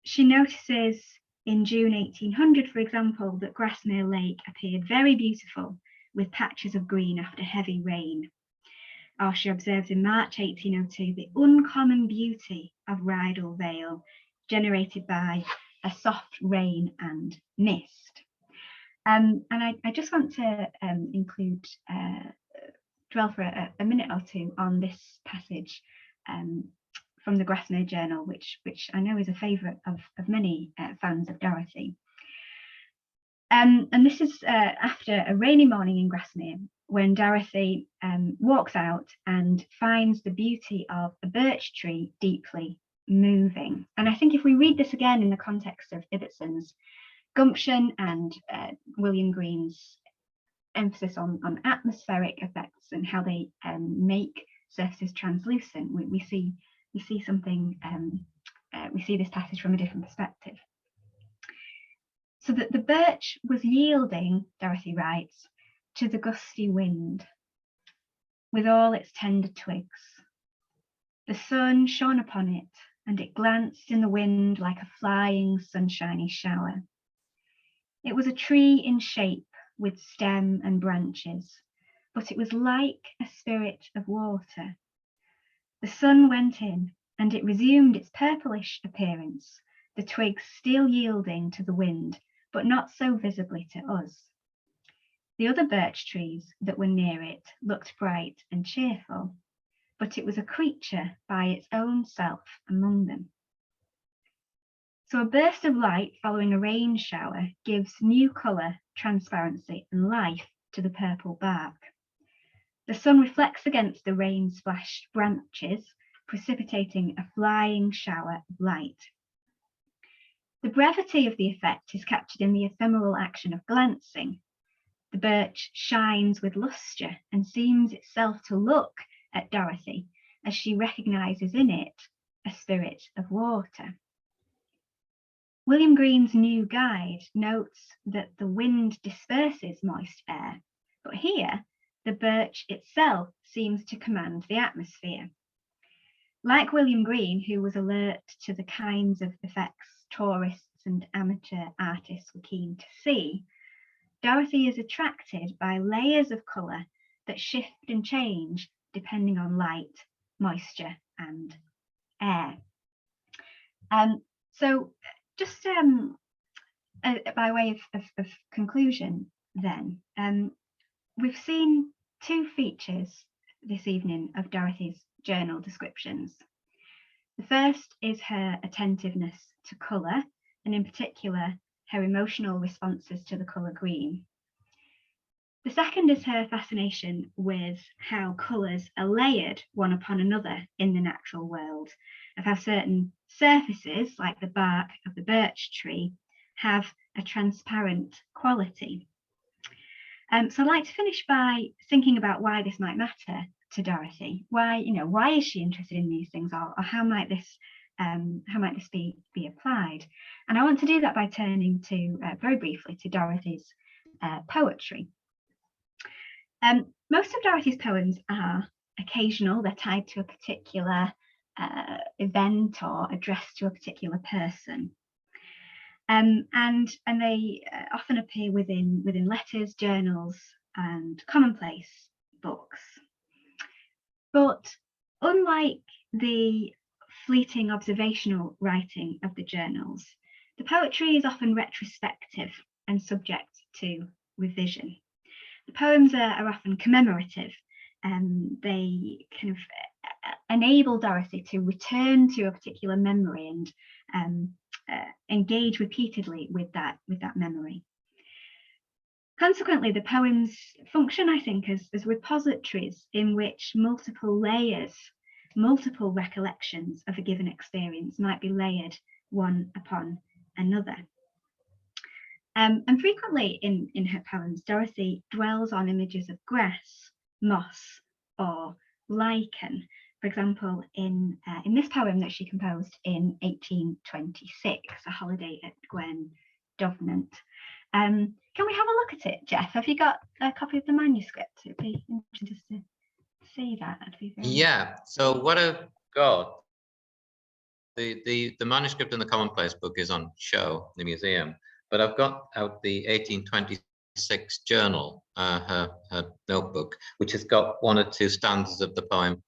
She notices in June 1800, for example, that Grasmere Lake appeared very beautiful with patches of green after heavy rain. Or she observes in March 1802 the uncommon beauty of Rydal Vale generated by a soft rain and mist. And I just want to dwell for a minute or two on this passage from the Grasmere Journal, which I know is a favourite of many fans of Dorothy. And this is after a rainy morning in Grasmere, when Dorothy walks out and finds the beauty of a birch tree deeply moving. And I think if we read this again in the context of Ibbetson's gumption and William Green's emphasis on atmospheric effects and how they make surfaces translucent, we see something. We see this passage from a different perspective. So that the birch was yielding, Dorothy writes, to the gusty wind, with all its tender twigs. The sun shone upon it, and it glanced in the wind like a flying sunshiny shower. It was a tree in shape, with stem and branches, but it was like a spirit of water. The sun went in, and it resumed its purplish appearance, the twigs still yielding to the wind, but not so visibly to us. The other birch trees that were near it looked bright and cheerful, but it was a creature by its own self among them. So a burst of light following a rain shower gives new colour, transparency and life to the purple bark. The sun reflects against the rain-splashed branches, precipitating a flying shower of light. The brevity of the effect is captured in the ephemeral action of glancing. The birch shines with lustre and seems itself to look at Dorothy as she recognises in it a spirit of water. William Green's new guide notes that the wind disperses moist air, but here the birch itself seems to command the atmosphere. Like William Green, who was alert to the kinds of effects tourists and amateur artists were keen to see, Dorothy is attracted by layers of colour that shift and change depending on light, moisture and air. So just by way of conclusion then, we've seen two features this evening of Dorothy's journal descriptions. The first is her attentiveness to colour, and in particular, her emotional responses to the colour green. The second is her fascination with how colours are layered one upon another in the natural world, of how certain surfaces, like the bark of the birch tree, have a transparent quality. So I'd like to finish by thinking about why this might matter to Dorothy. Why is she interested in these things, or how might this be applied? And I want to do that by turning to very briefly to Dorothy's poetry. Most of Dorothy's poems are occasional. They're tied to a particular event or addressed to a particular person. And they often appear within letters, journals, and commonplace books. But unlike the fleeting observational writing of the journals, the poetry is often retrospective and subject to revision. The poems are often commemorative, and they kind of enable Dorothy to return to a particular memory and engage repeatedly with that memory. Consequently, the poems function, I think, as repositories in which multiple layers, multiple recollections of a given experience might be layered one upon another. And frequently in her poems, Dorothy dwells on images of grass, moss, or lichen. For example, in this poem that she composed in 1826, A Holiday at Gwen Dovenant. Can we have a look at it, Jeff? Have you got a copy of the manuscript? It'd be interesting just to see that. Yeah, so what I've got, the manuscript in the Commonplace book is on show in the museum, but I've got out the 1826 journal, her notebook, which has got one or two stanzas of the poem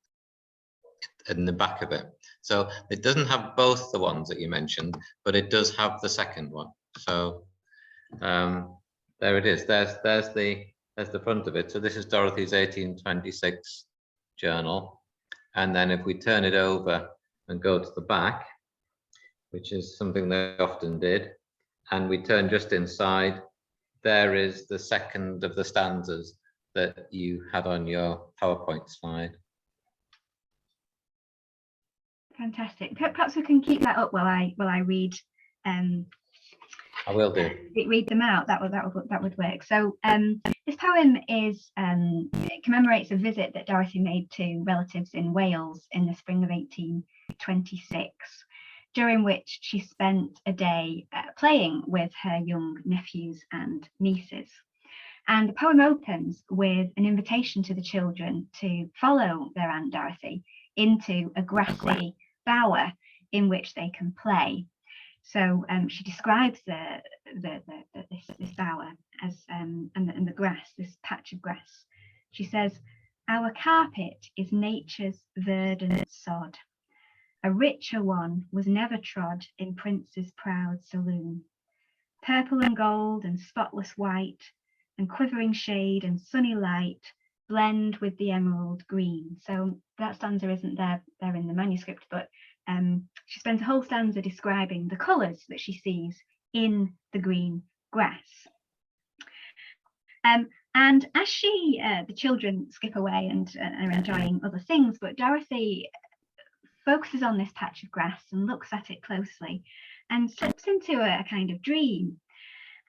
in the back of it. So it doesn't have both the ones that you mentioned, but it does have the second one. So there it is. There's the front of it. So this is Dorothy's 1826 journal, and then if we turn it over and go to the back, which is something they often did, and we turn just inside, there is the second of the stanzas that you had on your PowerPoint slide. Fantastic. Perhaps we can keep that up while I read. I will do. Read them out. That would work. So this poem is it commemorates a visit that Dorothy made to relatives in Wales in the spring of 1826, during which she spent a day playing with her young nephews and nieces. And the poem opens with an invitation to the children to follow their Aunt Dorothy into a grassy bower in which they can play. So she describes this bower as and the grass, this patch of grass. She says, "Our carpet is nature's verdant sod. A richer one was never trod in Prince's proud saloon. Purple and gold and spotless white, and quivering shade and sunny light blend with the emerald green." So that stanza isn't there in the manuscript, but she spends a whole stanza describing the colours that she sees in the green grass. And as the children skip away and are enjoying other things, but Dorothy focuses on this patch of grass and looks at it closely and slips into a kind of dream.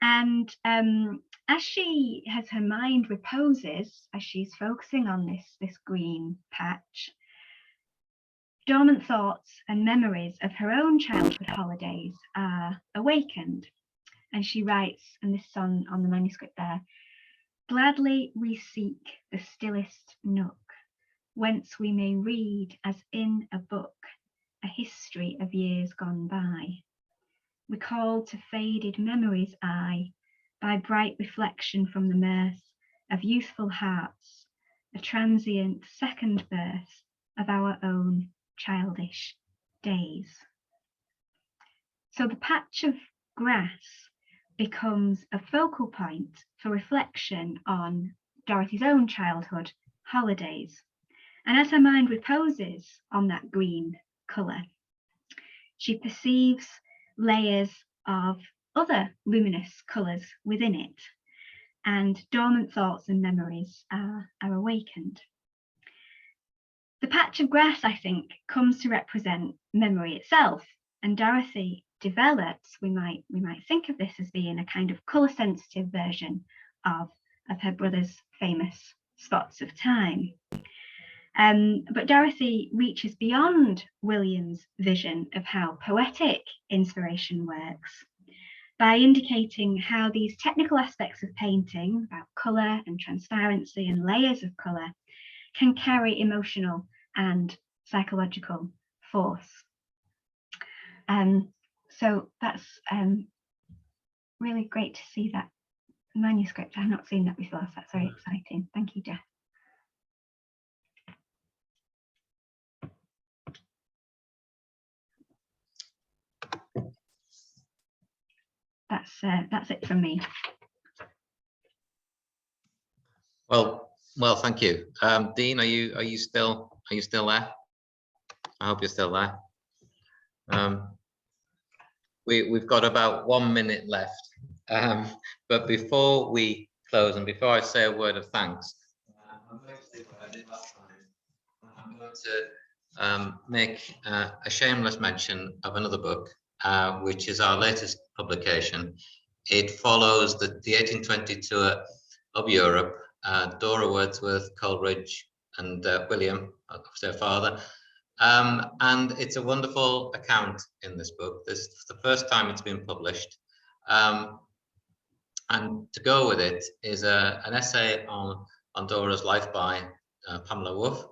And as her mind reposes, as she's focusing on this green patch, dormant thoughts and memories of her own childhood holidays are awakened. And she writes, and this is on the manuscript there, "Gladly we seek the stillest nook, whence we may read as in a book a history of years gone by. Recalled to faded memories' eye by bright reflection from the mirth of youthful hearts, a transient second birth of our own childish days." So the patch of grass becomes a focal point for reflection on Dorothy's own childhood holidays. And as her mind reposes on that green colour, she perceives layers of other luminous colours within it, and dormant thoughts and memories are awakened. The patch of grass, I think, comes to represent memory itself, and Dorothy develops, we might think of this as being a kind of colour sensitive version of her brother's famous spots of time. But Dorothy reaches beyond William's vision of how poetic inspiration works by indicating how these technical aspects of painting about colour and transparency and layers of colour can carry emotional and psychological force. So that's really great to see that manuscript. I've not seen that before, so that's very exciting. Thank you, Jeff. That's it from me. Well, thank you. Dean, are you still there? I hope you're still there. We've got about 1 minute left, but before we close and before I say a word of thanks, I'm going to do what I did last time. I'm going to make a shameless mention of another book, which is our latest publication. It follows the 1820 tour of Europe. Dora Wordsworth, Coleridge, and William, their father. And it's a wonderful account in this book. This is the first time it's been published. And to go with it is an essay on Dora's life by Pamela Woof,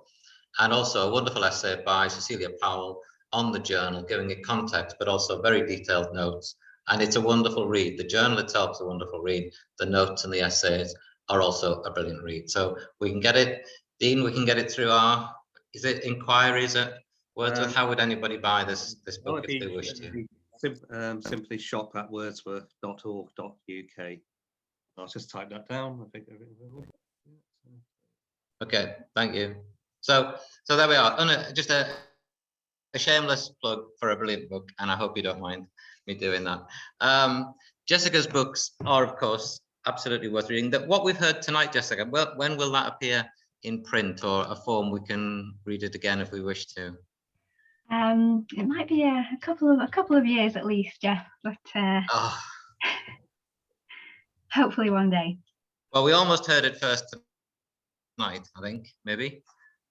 and also a wonderful essay by Cecilia Powell on the journal, giving it context, but also very detailed notes. And it's a wonderful read. The journal itself is a wonderful read. The notes and the essays are also a brilliant read. So we can get it, Dean, we can get it through our, is it inquiries at Wordsworth? How would anybody buy this book if they wish to? Simply shop at wordsworth.org.uk. I'll just type that down. I think. Okay, thank you. So there we are. Just a shameless plug for a brilliant book, and I hope you don't mind me doing that. Jessica's books are, of course, absolutely worth reading. What we've heard tonight, Jessica, when will that appear in print or a form we can read it again if we wish to? It might be a couple of years at least, Jeff, but Oh, hopefully one day. well, we almost heard it first tonight, I think, maybe.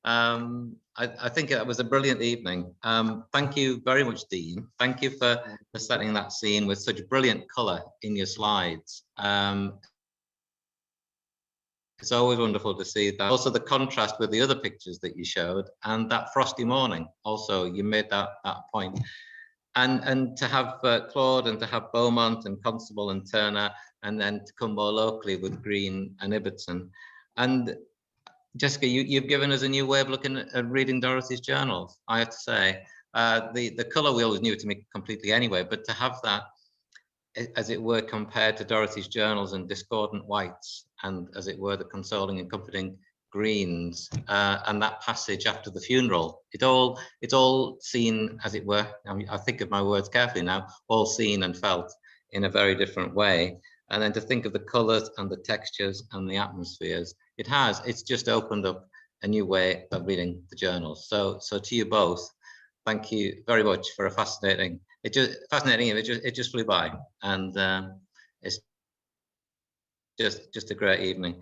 I think that was a brilliant evening. Thank you very much, Dean. Thank you for setting that scene with such brilliant colour in your slides. It's always wonderful to see that. Also, the contrast with the other pictures that you showed, and that frosty morning. Also, you made that point. And to have Claude, and to have Beaumont and Constable and Turner, and then to come more locally with Green and Ibbotson. And Jessica, you've given us a new way of looking at reading Dorothy's journals, I have to say. The colour we always knew to me completely anyway, but to have that, as it were, compared to Dorothy's journals and discordant whites, and as it were, the consoling and comforting greens, and that passage after the funeral, it's all seen, as it were, I think of my words carefully now, all seen and felt in a very different way. And then to think of the colours and the textures and the atmospheres, it's just opened up a new way of reading the journals. So to you both, thank you very much for a fascinating image. It just flew by, and it's just a great evening.